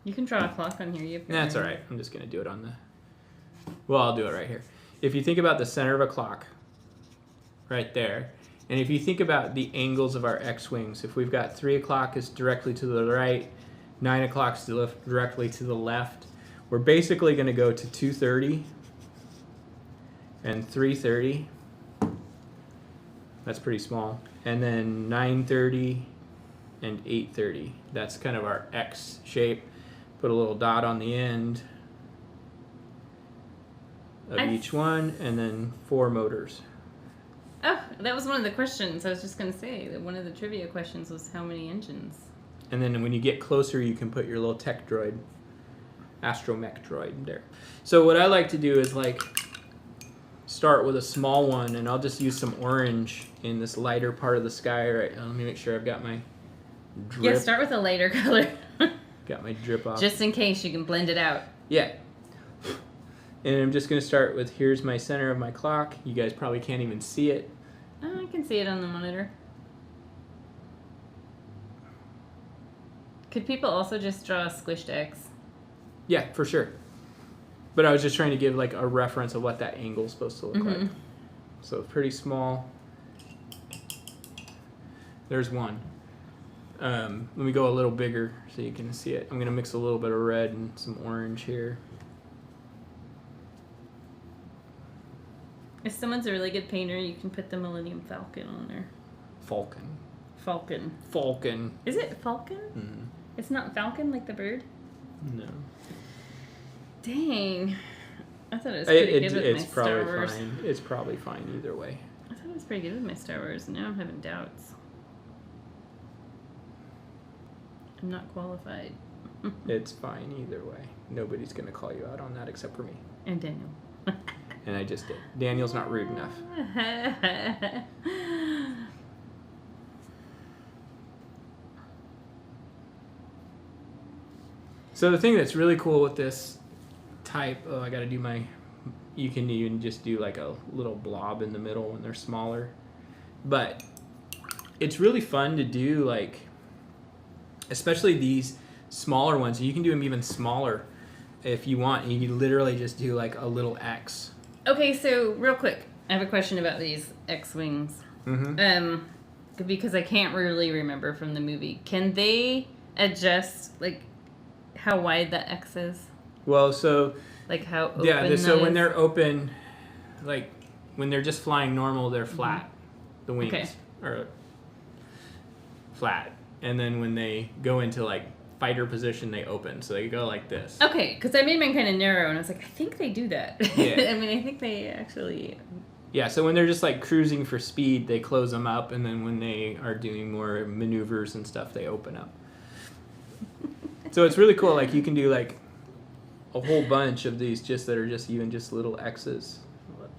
You can draw a clock on here. That's all right. I'm just going to do it on the... Well, I'll do it right here. If you think about the center of a clock, right there, and if you think about the angles of our X-Wings, if we've got 3 o'clock is directly to the right, 9 o'clock is directly to the left, we're basically going to go to 2:30 and 3:30. That's pretty small. And then 9:30 and 8:30. That's kind of our X shape. Put a little dot on the end of each one, and then 4 motors. Oh, that was one of the questions. I was just going to say that one of the trivia questions was how many engines. And then when you get closer, you can put your little tech droid, astromech droid there. So what I like to do is like start with a small one, and I'll just use some orange in this lighter part of the sky. Right, let me make sure I've got my drip. Yeah, start with a lighter color. Got my drip off. Just in case you can blend it out. Yeah. And I'm just going to start with, here's my center of my clock. You guys probably can't even see it. Oh, I can see it on the monitor. Could people also just draw a squished X? Yeah, for sure. But I was just trying to give like a reference of what that angle is supposed to look like. So pretty small. There's one. Let me go a little bigger so you can see it. I'm going to mix a little bit of red and some orange here. If someone's a really good painter, you can put the Millennium Falcon on there. Falcon. Falcon. Is it Falcon? Mm-hmm. It's not Falcon like the bird? No. Dang. I thought it was pretty good with my Star Wars. Fine. It's probably fine either way. I thought it was pretty good with my Star Wars. Now I'm having doubts. I'm not qualified. It's fine either way. Nobody's going to call you out on that except for me. And Daniel. And I just did. Daniel's not rude enough. So the thing that's really cool with this type, I got to do my, you can even just do like a little blob in the middle when they're smaller. But it's really fun to do, like, especially these smaller ones. You can do them even smaller if you want. You can literally just do like a little X. Okay, so real quick, I have a question about these X-Wings. Because I can't really remember from the movie. Can they adjust, like, how wide the X is? Well, so... Like how open so when they're open, like, when they're just flying normal, they're flat. The wings are flat. And then when they go into, like, fighter position, they open. So they go like this. Okay, because I made mine kind of narrow, and I was like, I think they do that. Yeah. I mean, I think they actually... Yeah, so when they're just, like, cruising for speed, they close them up. And then when they are doing more maneuvers and stuff, they open up. So it's really cool. Like, you can do, like, a whole bunch of these just that are just even just little X's.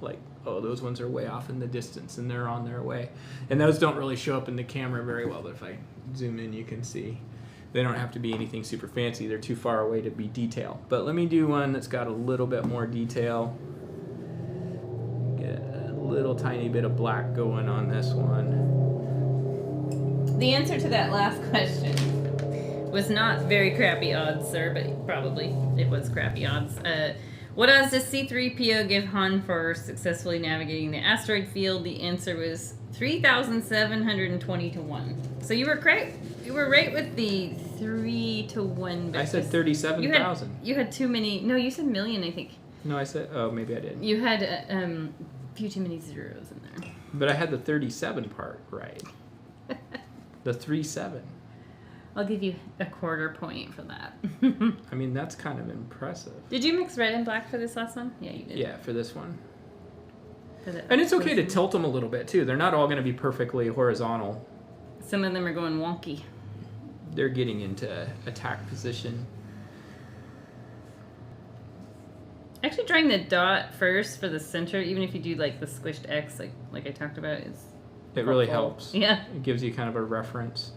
Like, oh, those ones are way off in the distance, and they're on their way. And those don't really show up in the camera very well, but if I zoom in, you can see. They don't have to be anything super fancy. They're too far away to be detail. But let me do one that's got a little bit more detail. Get a little tiny bit of black going on this one. The answer to that last question was not very crappy odds, sir, but probably it was crappy odds. What odds does C-3PO give Han for successfully navigating the asteroid field? The answer was 3,720 to 1. So you were correct. You were right with the 3 to 1. I said 37,000. You had too many. No, you said million, I think. No, I said, oh, maybe I didn't. You had few too many zeros in there. But I had the 37 part right. The 3-7. I'll give you a quarter point for that. I mean, that's kind of impressive. Did you mix red and black for this last one? Yeah, you did. Yeah, for this one. And it's okay to tilt them a little bit, too. They're not all going to be perfectly horizontal. Some of them are going wonky. They're getting into attack position. Actually, drawing the dot first for the center, even if you do like the squished X, like I talked about, is it really helps. Yeah, it gives you kind of a reference.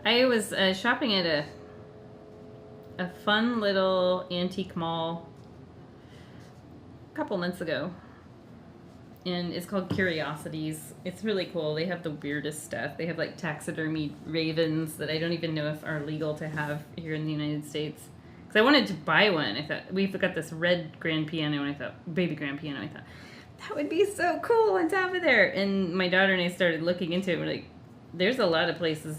I was shopping at a fun little antique mall a couple months ago, and it's called Curiosities. It's really cool. They have the weirdest stuff. They have like taxidermy ravens that I don't even know if are legal to have here in the United States. Because I wanted to buy one. I thought, we've got this red grand piano, and I thought, baby grand piano. I thought, that would be so cool on top of there. And my daughter and I started looking into it. We're like, there's a lot of places,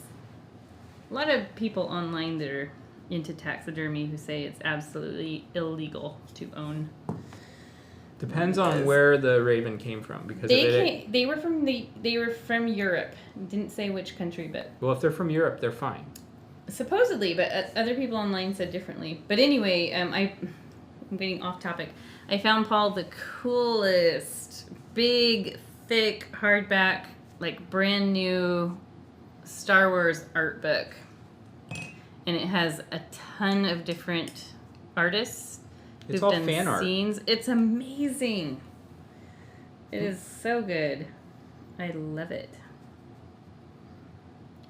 a lot of people online that are into taxidermy who say it's absolutely illegal to own. Depends on where the raven came from, because they were from Europe. Didn't say which country, but well, if they're from Europe, they're fine. Supposedly, but other people online said differently. But anyway, I'm getting off topic. I found Paul the coolest, big, thick, hardback, like brand new Star Wars art book, and it has a ton of different artists. It's all fan art. Scenes. It's amazing. It is so good. I love it.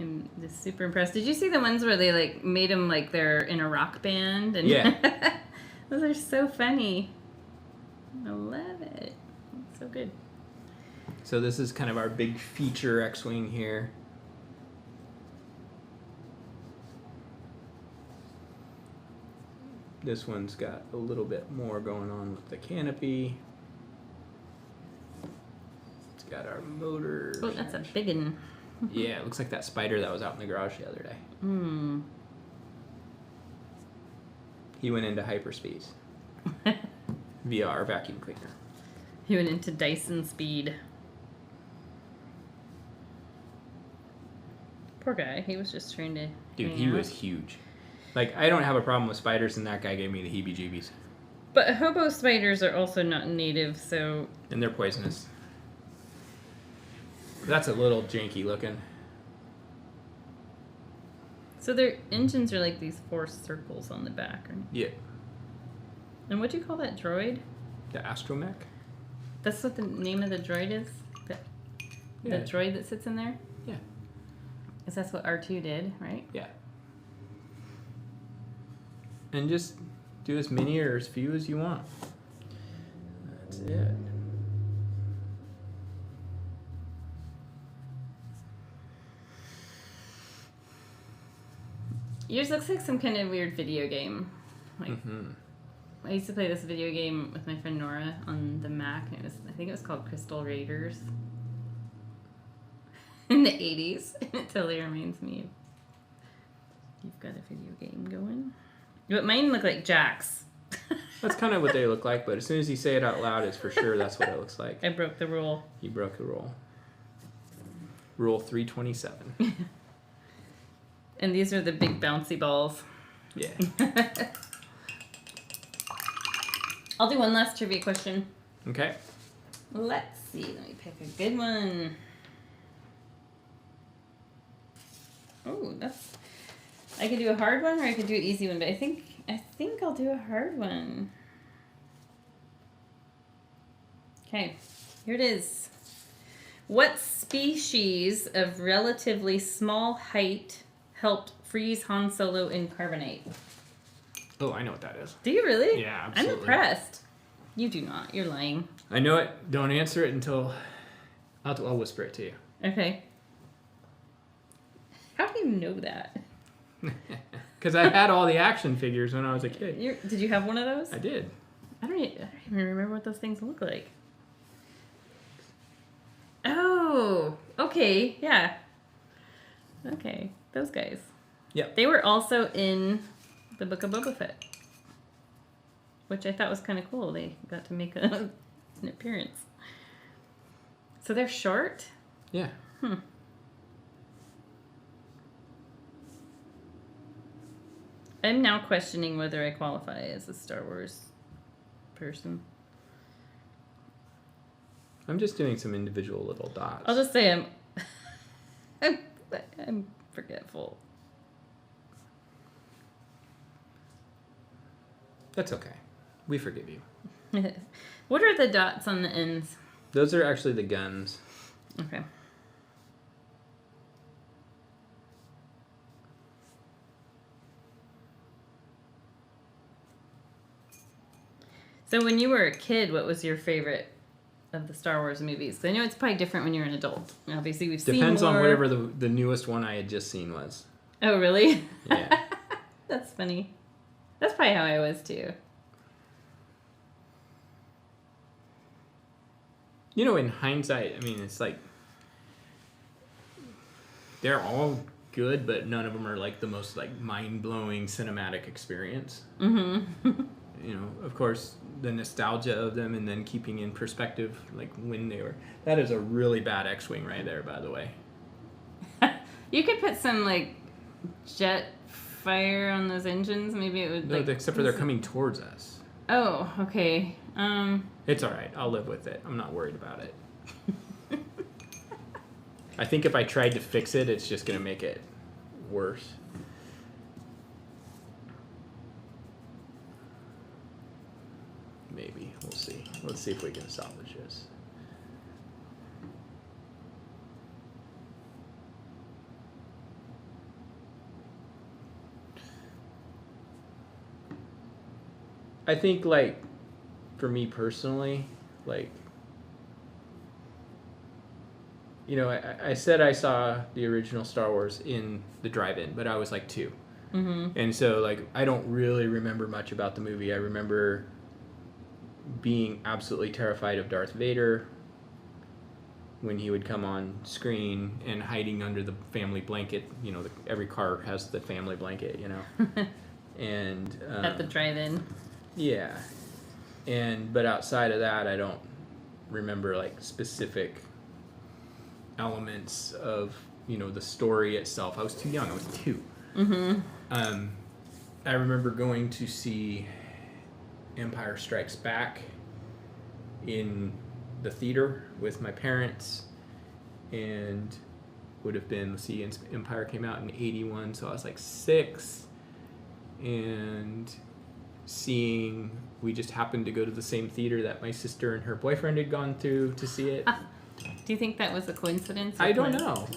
I'm just super impressed. Did you see the ones where they like made them like they're in a rock band? And yeah. Those are so funny. I love it. It's so good. So this is kind of our big feature X-Wing here. This one's got a little bit more going on with the canopy. It's got our motor. Oh, that's a big one. Yeah, it looks like that spider that was out in the garage the other day. Hmm. He went into hyperspeed via our vacuum cleaner. He went into Dyson speed. Poor guy. He was just trying to. Dude, he was huge. Like, I don't have a problem with spiders, and that guy gave me the heebie-jeebies. But hobo spiders are also not native, so... And they're poisonous. That's a little janky looking. So their engines are like these 4 circles on the back, right? Yeah. And what do you call that droid? The astromech? That's what the name of the droid is? The droid that sits in there? Yeah. Because that's what R2 did, right? Yeah. And just do as many or as few as you want. That's it. Yours looks like some kind of weird video game. Like, Mm-hmm. I used to play this video game with my friend Nora on the Mac. And I think it was called Crystal Raiders. In the 80s. And it totally reminds me of... You've got a video game going. But mine look like Jack's. That's kind of what they look like, but as soon as you say it out loud, it's for sure that's what it looks like. I broke the rule. You broke the rule. Rule 327. And these are the big bouncy balls. Yeah. I'll do one last trivia question. Okay. Let's see. Let me pick a good one. Oh, that's... I could do a hard one or I could do an easy one, but I think I'll do a hard one. Okay, here it is. What species of relatively small height helped freeze Han Solo in carbonite? Oh, I know what that is. Do you really? Yeah, absolutely. I'm impressed. You do not. You're lying. I know it. Don't answer it until... I'll whisper it to you. Okay. How do you know that? Because I had all the action figures when I was a kid. Did you have one of those? I did. I don't even remember what those things look like. Oh, okay, yeah. Okay, those guys. Yep. They were also in The Book of Boba Fett. Which I thought was kind of cool. They got to make an appearance. So they're short? Yeah. I'm now questioning whether I qualify as a Star Wars person. I'm just doing some individual little dots. I'll just say I'm forgetful. That's okay. We forgive you. What are the dots on the ends? Those are actually the guns. Okay. So when you were a kid, what was your favorite of the Star Wars movies? I know it's probably different when you're an adult. Obviously, we've seen Depends more. on whatever the newest one I had just seen was. Oh, really? Yeah. That's funny. That's probably how I was, too. You know, in hindsight, I mean, it's like they're all good, but none of them are like the most like mind-blowing cinematic experience. Mm-hmm. You know, of course, the nostalgia of them, and then keeping in perspective like when they were. That is a really bad X-wing right there, by the way. You could put some like jet fire on those engines. Maybe it would. No, Like, except for they're coming towards us. Oh, okay. It's all right. I'll live with it. I'm not worried about it. I think if I tried to fix it, it's just going to make it worse. Maybe. We'll see. Let's see if we can salvage this. I think, like, for me personally, like, you know, I said I saw the original Star Wars in the drive-in, but I was like 2. Mm-hmm. And so, like, I don't really remember much about the movie. I remember being absolutely terrified of Darth Vader when he would come on screen and hiding under the family blanket. You know, every car has the family blanket, you know. And At the drive-in. Yeah. But outside of that, I don't remember like specific elements of, you know, the story itself. I was too young. I was 2. Mm-hmm. I remember going to see Empire Strikes Back in the theater with my parents, and would have been, let's see, Empire came out in 81, so I was like 6, and we just happened to go to the same theater that my sister and her boyfriend had gone to see it. Do you think that was a coincidence? I don't know.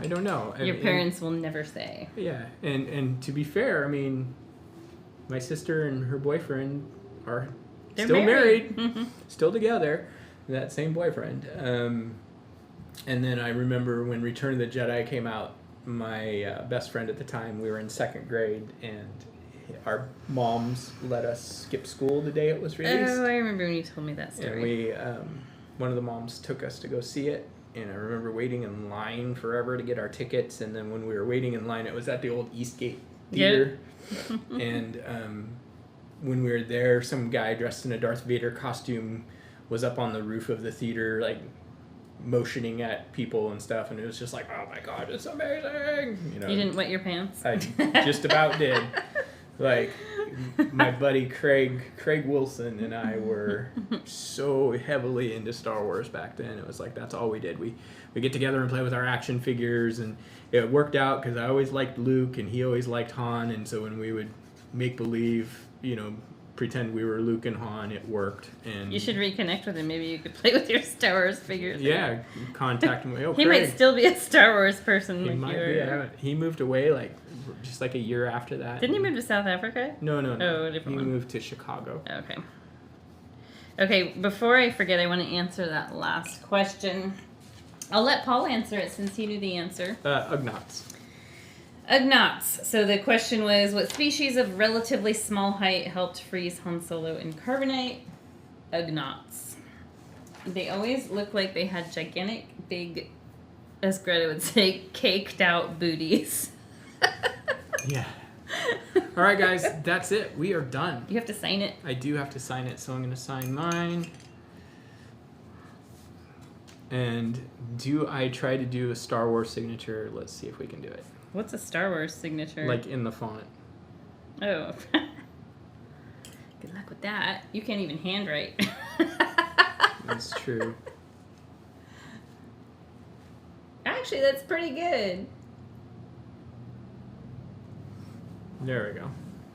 I don't know. Your parents will never say. Yeah, and to be fair, I mean, my sister and her boyfriend are They're still married, Mm-hmm. still together, that same boyfriend. And then I remember when Return of the Jedi came out, my best friend at the time, we were in 2nd grade, and our moms let us skip school the day it was released. Oh, I remember when you told me that story. And we, one of the moms took us to go see it, and I remember waiting in line forever to get our tickets, and then when we were waiting in line, it was at the old Eastgate Theater. Yep. And when we were there, some guy dressed in a Darth Vader costume was up on the roof of the theater, like, motioning at people and stuff, and it was just like, oh my god, it's amazing! You know, you didn't wet your pants? I just about did. Like, my buddy Craig Wilson and I were so heavily into Star Wars back then. It was like, that's all we did. We get together and play with our action figures, and it worked out because I always liked Luke and he always liked Han, and so when we would make believe, you know, pretend we were Luke and Han, it worked. And you should reconnect with him. Maybe you could play with your Star Wars figures. Yeah, contact him. Oh, he Craig. might still be a Star Wars person. He like might you be. Yeah. He moved away just like a year after that. Didn't he move to South Africa? No. Oh, a different one. He moved to Chicago. Okay. Okay, before I forget, I want to answer that last question. I'll let Paul answer it since he knew the answer. Ugnaughts. Ugnaughts. So the question was, what species of relatively small height helped freeze Han Solo in carbonite? Ugnaughts. They always look like they had gigantic, big, as Greta would say, caked out booties. Yeah. All right, guys, that's it. We are done. You have to sign it. I do have to sign it, so I'm going to sign mine. And do I try to do a Star Wars signature? Let's see if we can do it. What's a Star Wars signature? Like in the font. Oh. Good luck with that. You can't even handwrite. That's true. Actually, that's pretty good. There we go.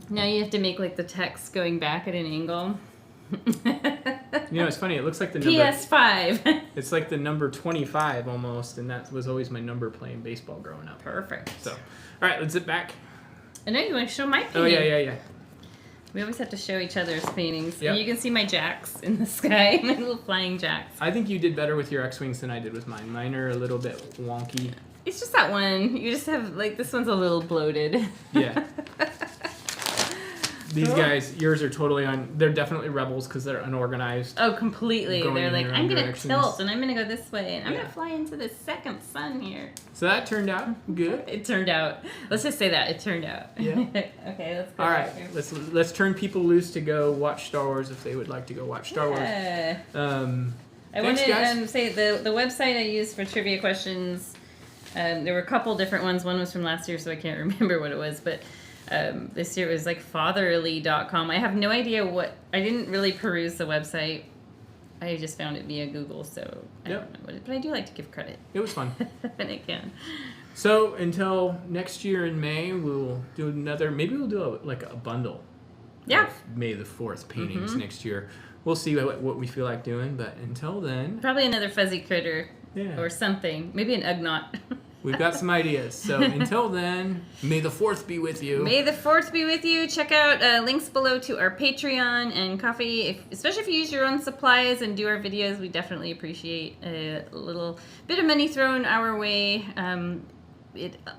Now you have to make like the text going back at an angle. You know, it's funny. It looks like the number. PS5. It's like the number 25 almost, and that was always my number playing baseball growing up. Perfect. So, all right, let's zip back. I know you want to show my painting. Oh, yeah. We always have to show each other's paintings. Yep. And you can see my jacks in the sky, my little flying jacks. I think you did better with your X-Wings than I did with mine. Mine are a little bit wonky. It's just that one. You just have, like, this one's a little bloated. Yeah. These guys, yours are totally they're definitely rebels because they're unorganized. Oh, completely. Going They're in like, their I'm own going to directions. tilt, and I'm going to go this way, and I'm Yeah. going to fly into the second sun here. So that turned out good. It turned out. Let's just say that. It turned out. Yeah. Okay, let's go. All back right, here. let's turn people loose to go watch Star Wars if they would like to go watch Star Wars. Yeah. I Thanks, want guys. to say the website I used for trivia questions, there were a couple different ones. One was from last year, so I can't remember what it was, but this year it was like fatherly.com. I have no idea I didn't really peruse the website. I just found it via Google, so I don't know what it, but I do like to give credit It was fun. when I can. So until next year in May, we'll do maybe we'll do like a bundle. Yeah. Of May the 4th paintings next year. We'll see what we feel like doing, but until then, Probably another fuzzy critter yeah, or something. Maybe an Ugnaught. we've got some ideas. So until then, May the 4th be with you. May the 4th be with you. Check out links below to our Patreon and Coffee. Especially if you use your own supplies and do our videos, we definitely appreciate a little bit of money thrown our way.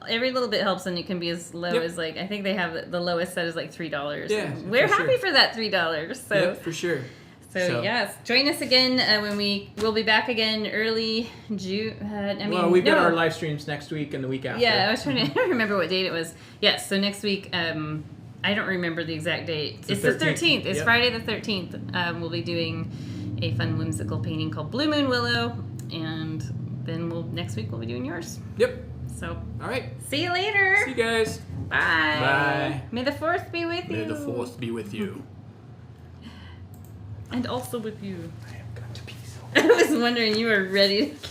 Every little bit helps, and it can be as low as like, I think they have the lowest set is like $3. Yeah, We're for happy sure. for that $3. So. Yeah, for sure. So yes, join us again when we'll be back again early June. We've got our live streams next week and the week after. Yeah, I was trying to remember what date it was. Yes, so next week, I don't remember the exact date. It's the 13th. It's Friday the 13th. We'll be doing a fun whimsical painting called Blue Moon Willow, and then next week we'll be doing yours. Yep. So, all right. See you later. See you guys. Bye. Bye. May the 4th be with you. May the 4th be with you. And also with you. I have got to pee so I was wondering, you were ready to